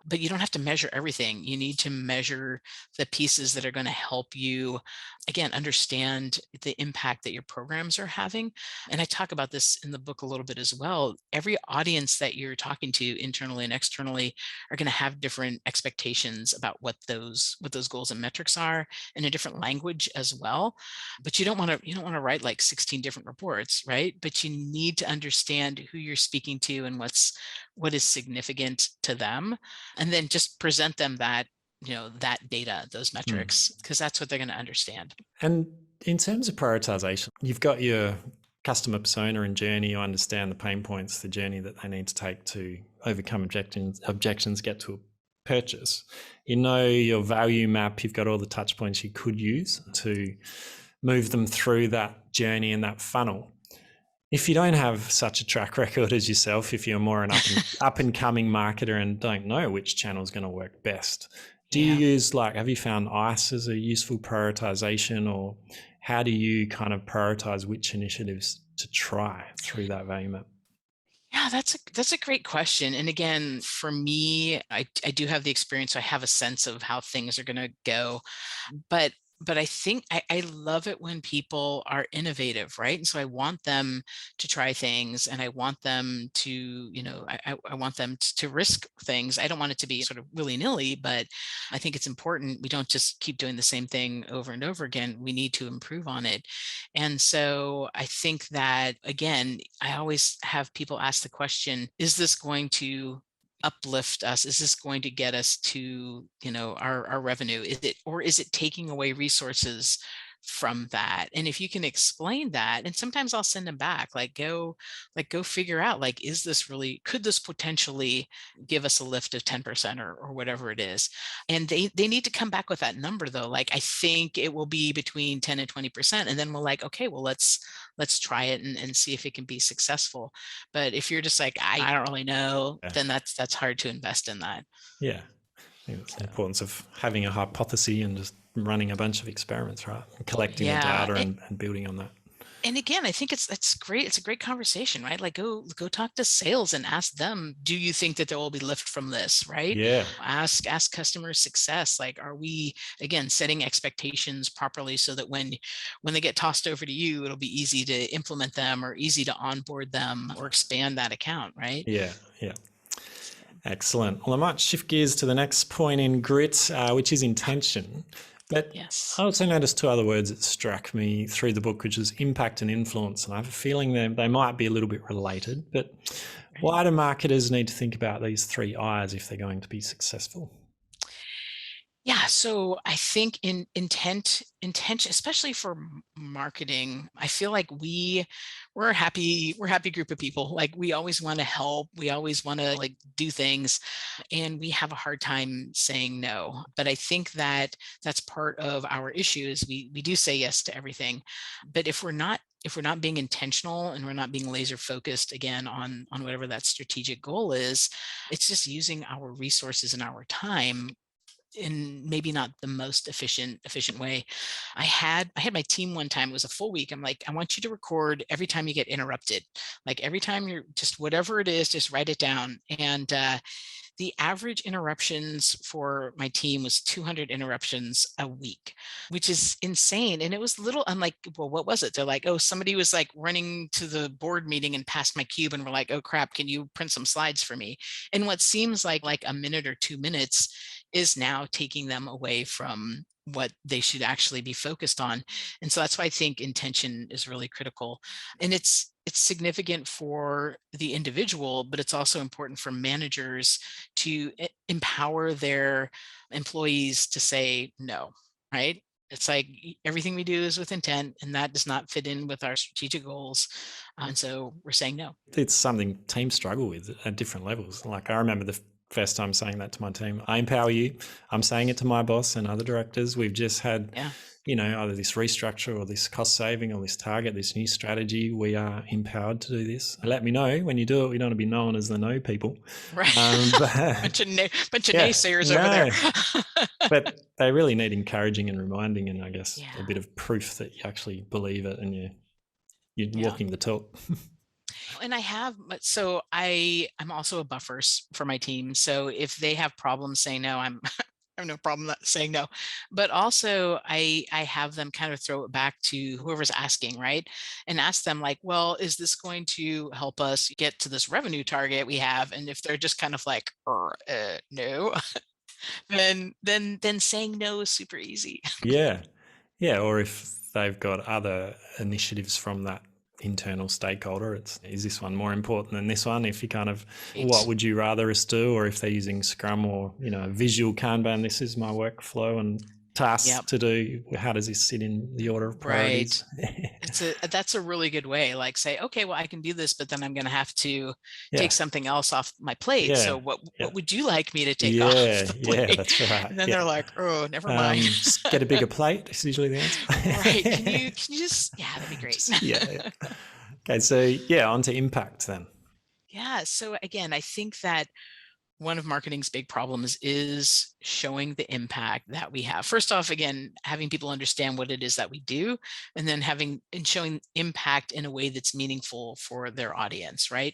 but you don't have to measure everything. You need to measure the pieces that are going to help you, again, understand the impact that your programs are having. And I talk about this in the book a little bit as well. Every audience that you're talking to internally and externally are going to have different expectations about what those goals and metrics are, in a different language as well. But you don't want to write like 16 different reports, right? But you need to understand who you're speaking to and what is significant to them, and then just present them that data, those metrics, because that's what they're going to understand. And in terms of prioritization, you've got your customer persona and journey. You understand the pain points, the journey that they need to take to overcome objections, get to a purchase. You know your value map. You've got all the touch points you could use to move them through that journey and that funnel. If you don't have such a track record as yourself, if you're more an up and coming marketer and don't know which channel is going to work best, do you use have you found ICE as a useful prioritization, or how do you kind of prioritize which initiatives to try through that value map? Yeah, that's a great question. And again, for me, I do have the experience. So I have a sense of how things are going to go, but I think I love it when people are innovative, right? And so I want them to try things, and I want them to, I want them to risk things. I don't want it to be sort of willy-nilly, but I think it's important. We don't just keep doing the same thing over and over again. We need to improve on it. And so I think that, again, I always have people ask the question, is this going to uplift us? Is this going to get us to, our revenue? Is it taking away resources from that? And if you can explain that, and sometimes I'll send them back, go figure out, could this potentially give us a lift of 10% or whatever it is? And they need to come back with that number though. I think it will be between 10 and 20%. And then we're like, okay, well, let's try it and see if it can be successful. But if you're just like, I don't really know, then that's hard to invest in that. Yeah. I think it's the importance of having a hypothesis and just running a bunch of experiments, right? And collecting the data and building on that. And again, I think that's great. It's a great conversation, right? Go talk to sales and ask them, do you think that there will be lift from this, right? Yeah. Ask customer success. Are we, again, setting expectations properly so that when they get tossed over to you, it'll be easy to implement them or easy to onboard them or expand that account, right? Yeah. Excellent. Well, I might shift gears to the next point in grit, which is intention. But yes. I also noticed two other words that struck me through the book, which is impact and influence. And I have a feeling they might be a little bit related. But why do marketers need to think about these three I's if they're going to be successful? Yeah, so I think in intention, especially for marketing, I feel like we're a happy group of people. Like we always want to help, we always want to like do things, and we have a hard time saying no. But I think that that's part of our issue is we do say yes to everything, but if we're not being intentional and we're not being laser focused again on whatever that strategic goal is, it's just using our resources and our time in maybe not the most efficient way. I had my team one time, it was a full week. I'm like, I want you to record every time you get interrupted. Like every time you're just whatever it is, just write it down. And the average interruptions for my team was 200 interruptions a week, which is insane. And it was little, I'm like, well, what was it? They're like, oh, somebody was like running to the board meeting and passed my cube and we're like, oh crap, can you print some slides for me? And what seems like a minute or 2 minutes is now taking them away from what they should actually be focused on. And so that's why I think intention is really critical. And it's significant for the individual, but it's also important for managers to empower their employees to say no, right? It's like everything we do is with intent, and that does not fit in with our strategic goals. And so we're saying no. It's something teams struggle with at different levels. Like I remember the first time saying that to my team, I empower you. I'm saying it to my boss and other directors. We've just had, Yeah. Either this restructure or this cost saving or this target, this new strategy. We are empowered to do this. Let me know when you do it. We don't want to be known as the no people. Right. Bunch of Yeah, naysayers over there. but they really need encouraging and reminding, and I guess Yeah. a bit of proof that you actually believe it and you're Yeah. walking the talk. And I'm also a buffer for my team. So if they have problems saying no, I have no problem not saying no. But also I have them kind of throw it back to whoever's asking, right? And ask them like, well, is this going to help us get to this revenue target we have? And if they're just kind of like, no, then saying no is super easy. Yeah. Yeah. Or if they've got other initiatives from that internal stakeholder, is this one more important than this one? If you kind of, what would you rather us do? Or if they're using Scrum or, visual Kanban, this is my workflow and tasks to do. How does this sit in the order of priorities? Right. That's a really good way. Like say, okay, well, I can do this, but then I'm going to have to take something else off my plate. Yeah. So what would you like me to take off the plate? Yeah, that's right. And then they're like, oh, never mind. Just get a bigger plate is usually the answer. Right. Can you just, that'd be great. Yeah. Okay. So on to impact then. Yeah. So again, I think that one of marketing's big problems is showing the impact that we have. First off, again, having people understand what it is that we do, and then showing impact in a way that's meaningful for their audience, right?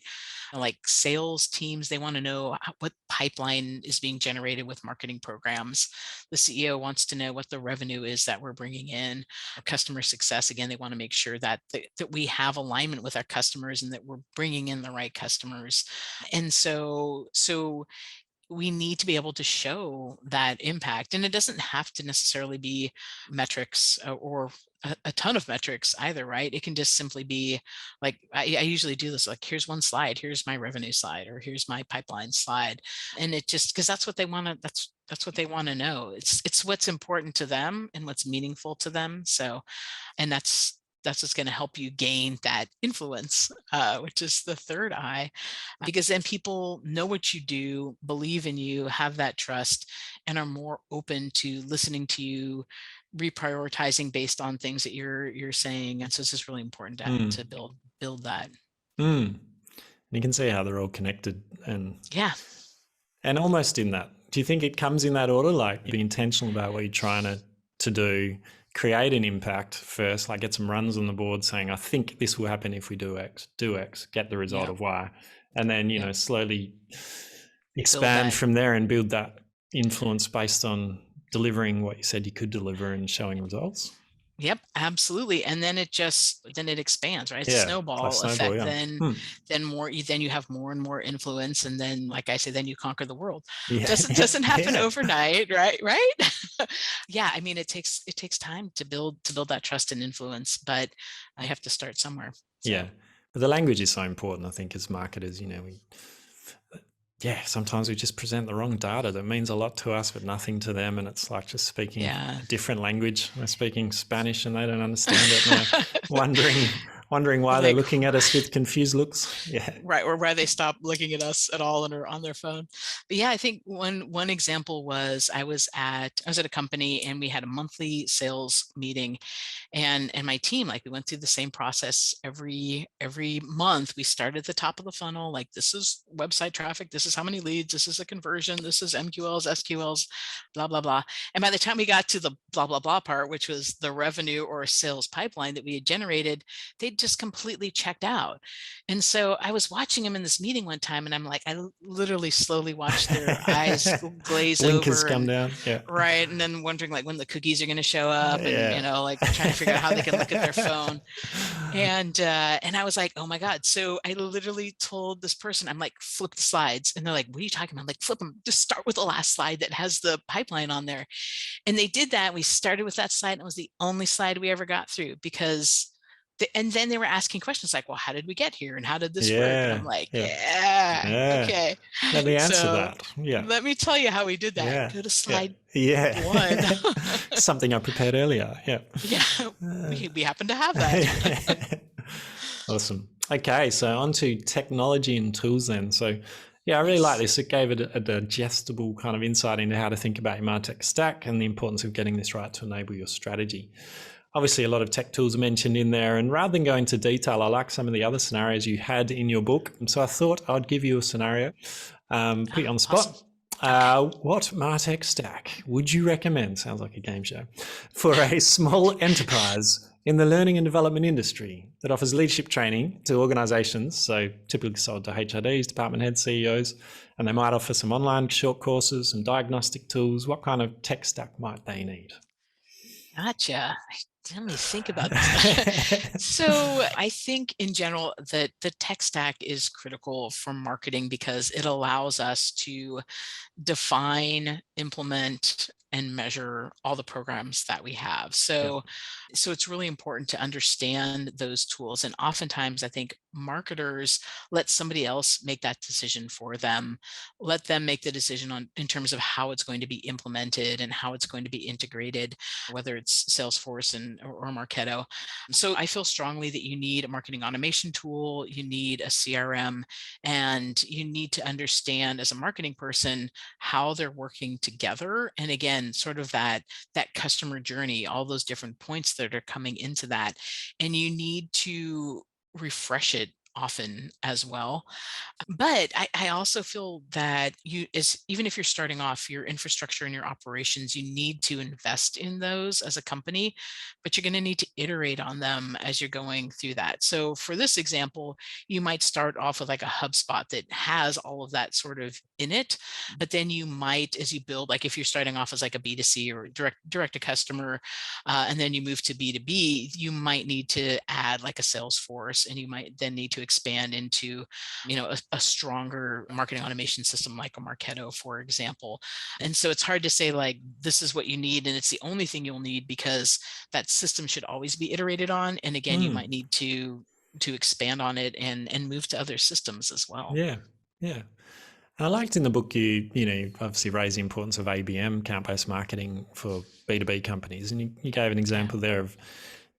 Like sales teams, they want to know what pipeline is being generated with marketing programs. The CEO wants to know what the revenue is that we're bringing in. Customer success, again, they want to make sure that we have alignment with our customers and that we're bringing in the right customers. And so we need to be able to show that impact, and it doesn't have to necessarily be metrics or a ton of metrics either, right? It can just simply be like, I usually do this, like, here's one slide, here's my revenue slide, or here's my pipeline slide. And it just, because that's what they want to, that's what they want to know. It's what's important to them and what's meaningful to them. So, and that's what's going to help you gain that influence, which is the third I, because then people know what you do, believe in you, have that trust, and are more open to listening to you, reprioritizing based on things that you're saying. And so it's just really important to build that. And you can see how they're all connected, and almost in that. Do you think it comes in that order? Like, be intentional about what you're trying to do. Create an impact first, like get some runs on the board saying, I think this will happen if we do X, get the result of Y. And then, slowly expand from there and build that influence based on delivering what you said you could deliver and showing results. Yep, absolutely. And then it expands, right? It's a snowball effect. Then you have more and more influence. And then, like I say, then you conquer the world. Doesn't happen overnight, right? Yeah. I mean, it takes time to build that trust and influence, but I have to start somewhere. So. Yeah. But the language is so important, I think, as marketers, yeah, sometimes we just present the wrong data that means a lot to us but nothing to them, and it's like just speaking Yeah. a different language. We're speaking Spanish and they don't understand it, and we're wondering why they're Like, looking at us with confused looks. Yeah. right, or why they stop looking at us at all and are on their phone. But yeah, I think one example was I was at a company and we had a monthly sales meeting, and my team, like, we went through the same process every month. We started at the top of the funnel, like, this is website traffic, this is how many leads, this is a conversion, this is MQLs, SQLs, blah blah blah. And by the time we got to the blah blah blah part, which was the revenue or sales pipeline that we had generated, they'd just completely checked out. And so I was watching them in this meeting one time, and I'm like, literally slowly watched their eyes glaze Blinkers over, come and down. Yeah. right, and then wondering, like, when the cookies are going to show up, and Yeah. like, trying to figure out how they can look at their phone. And I was like, oh my god. So I literally told this person, I'm like, flip the slides, and they're like, what are you talking about? I'm like, flip them, just start with the last slide that has the pipeline on there. And they did that. We started with that slide, and it was the only slide we ever got through, because and then they were asking questions like, well, how did we get here, and how did this work? And I'm Yeah. like, Yeah. yeah, Yeah. okay. Let me answer So that. Yeah. let me tell you how we did that. Yeah. Go to Yeah. slide Yeah. one. Something I prepared earlier. Yeah. Yeah, we happen to have that. Awesome. Okay, so on to technology and tools then. So yeah, I really like this. It gave it a digestible kind of insight into how to think about your MarTech stack and the importance of getting this right to enable your strategy. Obviously, a lot of tech tools are mentioned in there, and rather than go into detail, I like some of the other scenarios you had in your book. So I thought I'd give you a scenario, put you on the spot. Awesome. What MarTech stack would you recommend? Sounds like a game show. For a small enterprise in the learning and development industry that offers leadership training to organizations, so typically sold to HRDs, department heads, CEOs, and they might offer some online short courses, some diagnostic tools. What kind of tech stack might they need? Gotcha. Let me think about this. So I think in general that the tech stack is critical for marketing because it allows us to define, implement, and measure all the programs that we have. So it's really important to understand those tools. And oftentimes I think marketers let somebody else make that decision for them. Let them make the decision on in terms of how it's going to be implemented and how it's going to be integrated, whether it's Salesforce or Marketo. So I feel strongly that you need a marketing automation tool, you need a CRM, and you need to understand as a marketing person how they're working together. And again, sort of that customer journey, all those different points that are coming into that. And you need to refresh it often as well. But I also feel that even if you're starting off your infrastructure and your operations, you need to invest in those as a company, but you're going to need to iterate on them as you're going through that. So for this example, you might start off with like a HubSpot that has all of that sort of in it, but then you might, as you build, like if you're starting off as like a B2C or direct to customer, and then you move to B2B, you might need to add like a Salesforce, and you might then need to expand into, a stronger marketing automation system like a Marketo, for example. And so it's hard to say like, this is what you need, and it's the only thing you'll need, because that system should always be iterated on. And again, you might need to expand on it and move to other systems as well. Yeah. Yeah. I liked in the book you obviously raise the importance of ABM, account-based marketing, for B2B companies, and you gave an example there of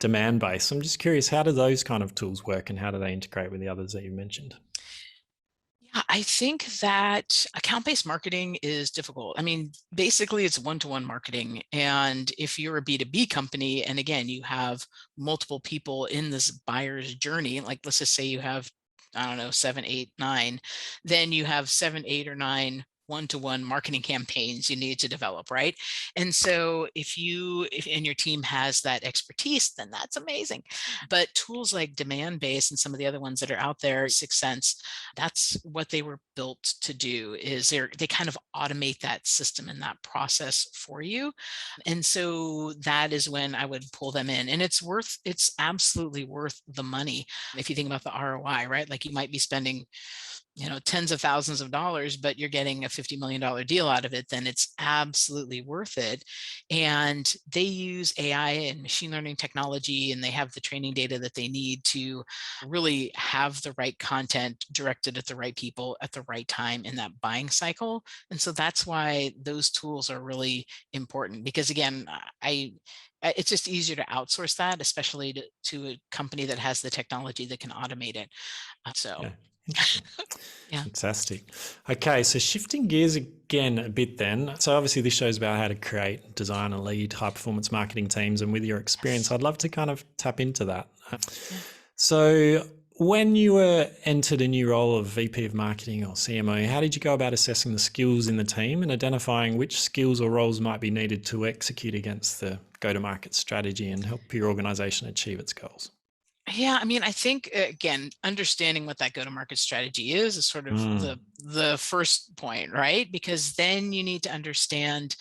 demand-based. I'm just curious, how do those kind of tools work, and how do they integrate with the others that you mentioned? Yeah, I think that account-based marketing is difficult. I mean, basically it's one-to-one marketing. And if you're a B2B company, and again, you have multiple people in this buyer's journey, like let's just say you have, I don't know, 7, 8, 9, then you have 7, 8, or 9 one-to-one marketing campaigns you need to develop, right? And so if and your team has that expertise, then that's amazing. But tools like demand-based and some of the other ones that are out there, 6sense, that's what they were built to do, is they kind of automate that system and that process for you. And so that is when I would pull them in. And it's absolutely worth the money. If you think about the ROI, right? Like you might be spending tens of thousands of dollars, but you're getting a $50 million deal out of it, then it's absolutely worth it. And they use AI and machine learning technology, and they have the training data that they need to really have the right content directed at the right people at the right time in that buying cycle. And so that's why those tools are really important, because again, it's just easier to outsource that, especially to a company that has the technology that can automate it. So Yeah, interesting. yeah. Fantastic. Okay, so shifting gears again a bit then. So obviously this shows about how to create, design and lead high performance marketing teams. And with your experience, I'd love to kind of tap into that. Yeah. So when you were entered a new role of VP of marketing or CMO, how did you go about assessing the skills in the team and identifying which skills or roles might be needed to execute against the go-to-market strategy and help your organization achieve its goals? Yeah, I mean, I think again, understanding what that go-to-market strategy is sort of the first point, right? Because then you need to understand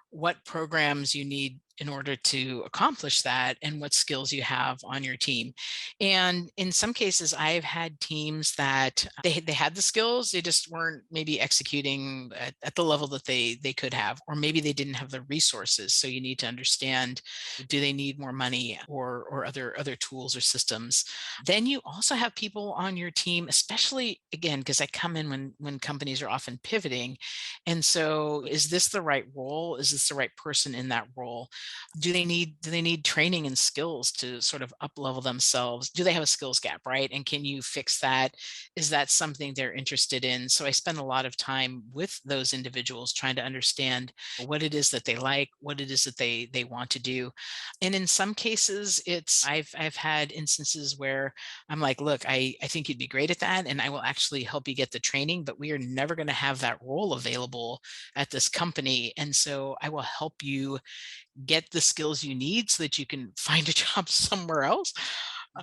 what programs you need in order to accomplish that and what skills you have on your team. And in some cases, I've had teams that they had the skills, they just weren't maybe executing at the level that they could have, or maybe they didn't have the resources. So you need to understand, do they need more money or other tools or systems? Then you also have people on your team, especially again, because I come in when companies are often pivoting. And so is this the right role? Is this the right person in that role? Do they need training and skills to sort of up level themselves? Do they have a skills gap, right? And can you fix that? Is that something they're interested in? So I spend a lot of time with those individuals trying to understand what it is that they like, what it is that they want to do. And in some cases, I've had instances where I'm like, look, I think you'd be great at that, and I will actually help you get the training, but we are never going to have that role available at this company. And so I will help you get the skills you need so that you can find a job somewhere else,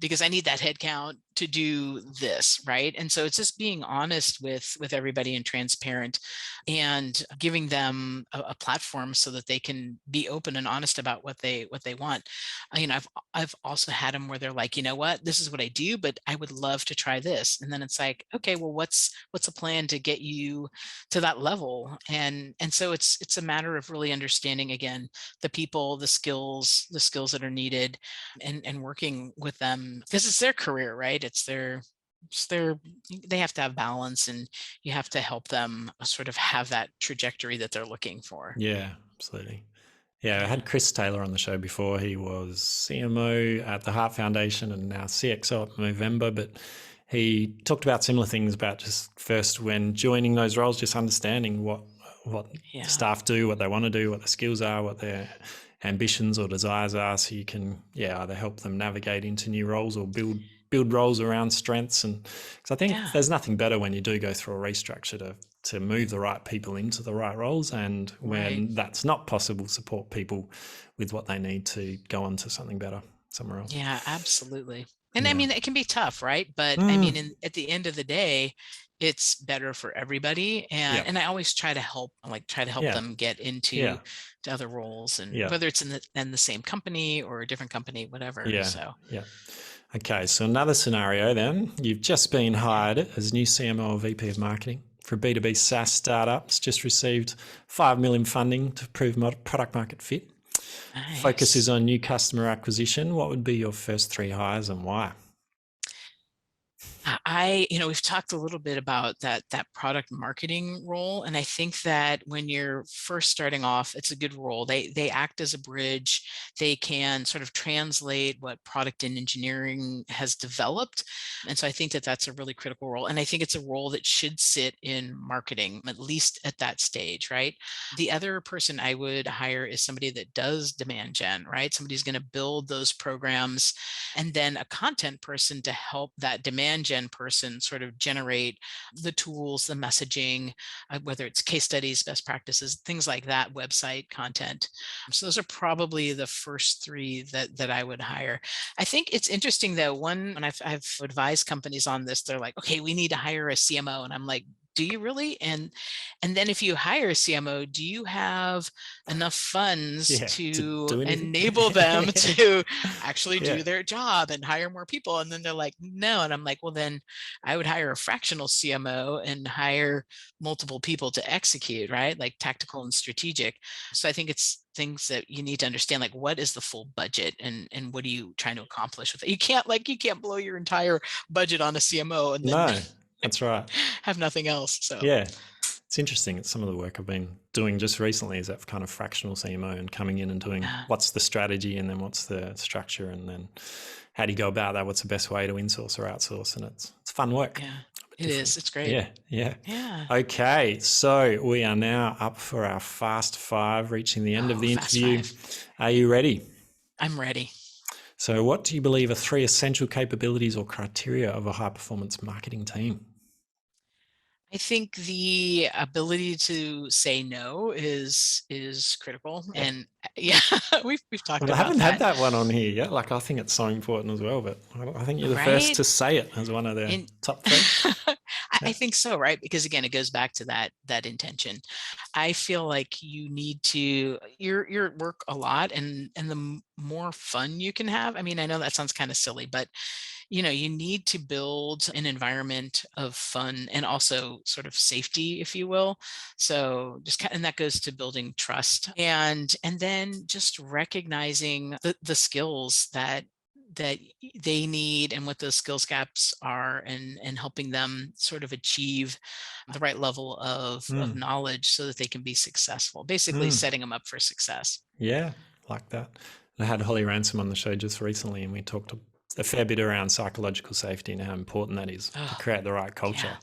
because I need that headcount to do this, right? And so it's just being honest with everybody and transparent, and giving them a platform so that they can be open and honest about what they want. I've also had them where they're like, you know what, this is what I do, but I would love to try this. And then it's like, okay, well, what's a plan to get you to that level? And so it's a matter of really understanding again the people, the skills that are needed, and working with them, because it's their career, right? It's their they have to have balance, and you have to help them sort of have that trajectory that they're looking for. Yeah, absolutely. Yeah, I Yeah. had Chris Taylor on the show before. He was CMO at the Heart Foundation and now CXO at Movember, but he talked about similar things about just first when joining those roles, just understanding what Yeah. staff do, what they want to do, what their skills are, what their ambitions or desires are, so you can either help them navigate into new roles or build roles around strengths. And because I think Yeah. there's nothing better when you do go through a restructure to move the right people into the right roles, and Right. when that's not possible, support people with what they need to go on to something better somewhere else. Yeah, absolutely. And I Yeah. mean, it can be tough, right? But I mean, Mm, at the end of the day, it's better for everybody. And yeah. and I always try to help Yeah. them get into Yeah. to other roles, and Yeah. whether it's in the same company or a different company, whatever. Yeah. So Yeah. Okay, so another scenario then. You've just been yeah. hired as new CMO or VP of marketing for a B2B SaaS startup. It's just received 5 million funding to prove product market fit. Focus is Nice. on new customer acquisition. What would be your first 3 hires and why? We've talked a little bit about that product marketing role, and I think that when you're first starting off, it's a good role. They act as a bridge. They can sort of translate what product and engineering has developed, and so I think that that's a really critical role. And I think it's a role that should sit in marketing, at least at that stage, right? The other person I would hire is somebody that does demand gen, right? Somebody's going to build those programs, and then a content person to help that demand gen person sort of generate the tools, the messaging, whether it's case studies, best practices, things like that, website content. So those are probably the first three that I would hire. I think it's interesting though, when I've advised companies on this, they're like, okay, we need to hire a CMO. And I'm like, do you really? And then if you hire a CMO, do you have enough funds Yeah, to to do anything. enable them to actually Yeah. do their job and hire more people? And then they're like, no. And I'm like, well, then I would hire a fractional CMO and hire multiple people to execute, right? Like tactical and strategic. So I think it's things that you need to understand, like what is the full budget and what are you trying to accomplish with it? You can't blow your entire budget on a CMO and then No, that's right. have nothing else. So Yeah. It's interesting. It's some of the work I've been doing just recently is that kind of fractional CMO and coming in and doing yeah, what's the strategy and then what's the structure and then how do you go about that? What's the best way to insource or outsource? And it's fun work. yeah, it Different. is. It's great. Yeah, yeah. Yeah. Okay, so we are now up for our fast five, reaching the end of Oh, the fast interview. five. Are you ready? I'm ready. So what do you believe are 3 essential capabilities or criteria of a high-performance marketing team? I think the ability to say no is critical. Yeah. And yeah, we've talked Well, I about haven't had that. that one on here yet. Like, I think it's so important as well, but I think you're the first Right. to say it as one of the And top 3. I think so, right? Because again, it goes back to that intention. I feel like you need to you're at work a lot, and the more fun you can have. I mean, I know that sounds kind of silly, but you need to build an environment of fun and also sort of safety, if you will. So and that goes to building trust and then just recognizing the skills that they need and what those skills gaps are and helping them sort of achieve the right level of Mm, knowledge so that they can be successful, basically mm. setting them up for success. Yeah, like that. I had Holly Ransom on the show just recently, and we talked a fair bit around psychological safety and how important that is to Oh, create the right culture.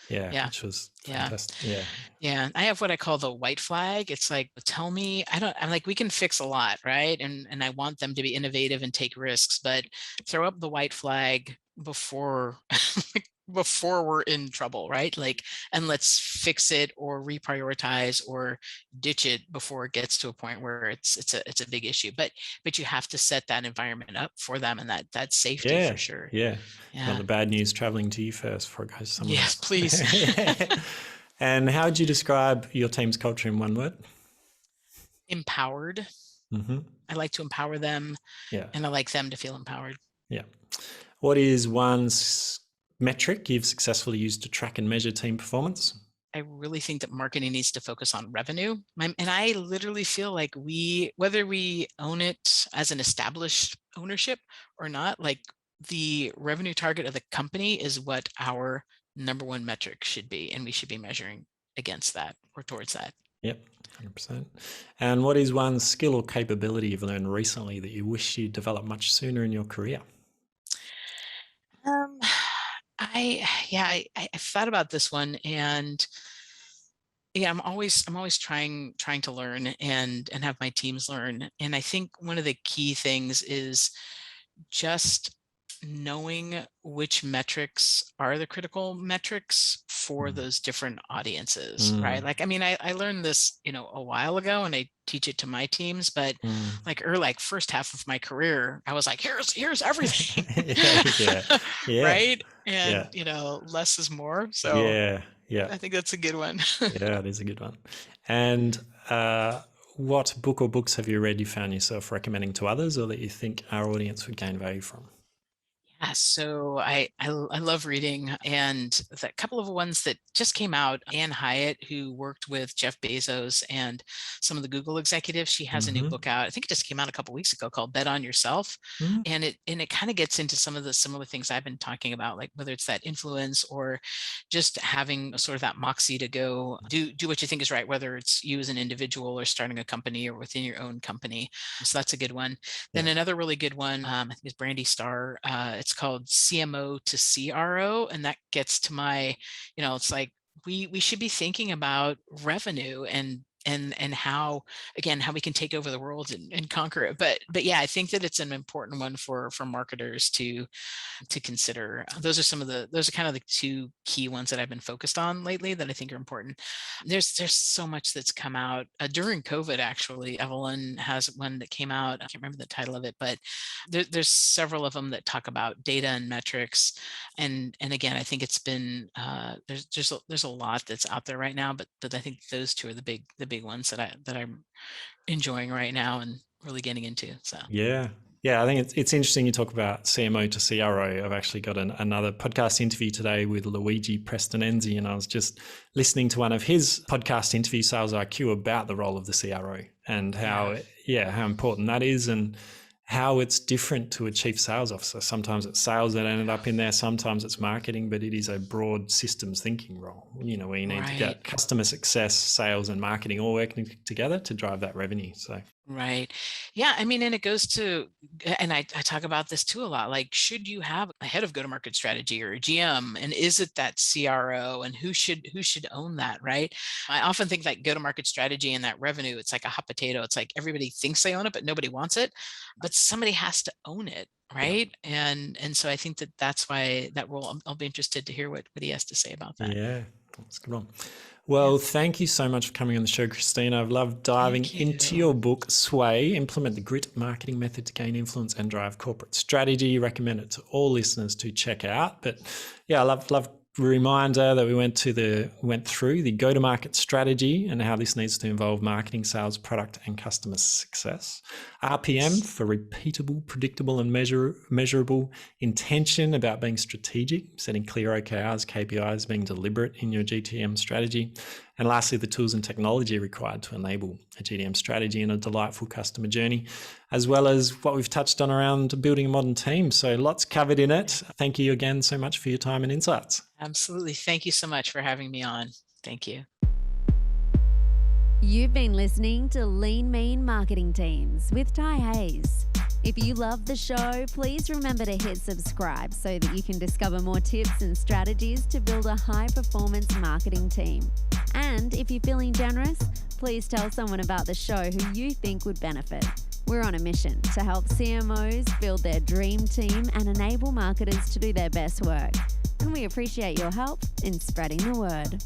yeah, Yeah, yeah, which was yeah. fantastic. Yeah. Yeah, I have what I call the white flag. It's like, tell me, I'm like, we can fix a lot, right? And I want them to be innovative and take risks, but throw up the white flag before before we're in trouble, right? Like, and let's fix it or reprioritize or ditch it before it gets to a point where it's a big issue. But you have to set that environment up for them and that safety for Yeah, sure. yeah. You want Yeah. the bad news traveling to you first before it goes to someone Yes, else. please. And how would you describe your team's culture in one word? Empowered. Hmm. I like to empower them Yeah, and I like them to feel empowered. yeah. What is one metric you've successfully used to track and measure team performance? I really think that marketing needs to focus on revenue. And I literally feel like whether we own it as an established ownership or not, like the revenue target of the company is what our number one metric should be. And we should be measuring against that or towards that. Yep, 100%. And what is one skill or capability you've learned recently that you wish you developed much sooner in your career? Um, I've thought about this one and yeah, I'm always trying to learn and have my teams learn. And I think one of the key things is just knowing which metrics are the critical metrics for Mm. those different audiences, right? Mm. Like, I mean, I learned this, a while ago and I teach it to my teams, but Mm. like first half of my career, I was like, here's everything. Yeah, yeah, Right. And, yeah, less is more. So yeah, yeah, I think that's a good one. yeah, it is a good one. And what book or books have you read you found yourself recommending to others or that you think our audience would gain value from? Yeah, so I love reading, and the couple of ones that just came out. Anne Hyatt, who worked with Jeff Bezos and some of the Google executives, she has a new Mm-hmm. book out. I think it just came out a couple of weeks ago called "Bet on Yourself," Mm. and it kind of gets into some of the similar things I've been talking about, like whether it's that influence or just having sort of that moxie to go do what you think is right, whether it's you as an individual or starting a company or within your own company. So that's a good one. Yeah. Then another really good one, I think is Brandy Starr. It's called CMO to CRO, and that gets to my, it's like we should be thinking about revenue and how, again, how we can take over the world and conquer it. But yeah, I think that it's an important one for marketers to consider. Those are kind of the two key ones that I've been focused on lately that I think are important. There's so much that's come out during COVID. Actually, Evelyn has one that came out. I can't remember the title of it, but there's several of them that talk about data and metrics. And again, I think it's been there's a lot that's out there right now, but I think those two are the big ones that I'm enjoying right now and really getting into. So yeah, I think it's interesting you talk about CMO to CRO. I've actually got another podcast interview today with Luigi Prestonenzi, and I was just listening to one of his podcast interviews, Sales IQ, about the role of the CRO and how important that is, and how it's different to a chief sales officer. Sometimes it's sales that ended up in there, sometimes it's marketing, but it is a broad systems thinking role, where you need to get customer success, sales and marketing all working together to drive that revenue. So right. Yeah. I mean, and it goes to, and I talk about this too a lot, like, should you have a head of go-to-market strategy or a GM? And is it that CRO, and who should own that? Right. I often think that go-to-market strategy and that revenue, it's like a hot potato. It's like everybody thinks they own it, but nobody wants it, but somebody has to own it. Right. Yeah. And so I think that's why that role, I'll be interested to hear what he has to say about that. Yeah, that's a good one. Well, thank you so much for coming on the show, Christina. I've loved diving into your book, Sway, Implement the G.R.I.T Marketing Method to Gain Influence and Drive Corporate Strategy. Recommend it to all listeners to check out. But yeah, I love reminder that we went through the go-to-market strategy and how this needs to involve marketing, sales, product, and customer success. RPM for repeatable, predictable, and measurable. Intention about being strategic, setting clear OKRs, KPIs, being deliberate in your GTM strategy. And lastly, the tools and technology required to enable a GTM strategy and a delightful customer journey, as well as what we've touched on around building a modern team. So lots covered in it. Thank you again so much for your time and insights. Absolutely. Thank you so much for having me on. Thank you. You've been listening to Lean Mean Marketing Teams with Ty Hayes. If you love the show, please remember to hit subscribe so that you can discover more tips and strategies to build a high-performance marketing team. And if you're feeling generous, please tell someone about the show who you think would benefit. We're on a mission to help CMOs build their dream team and enable marketers to do their best work. And we appreciate your help in spreading the word.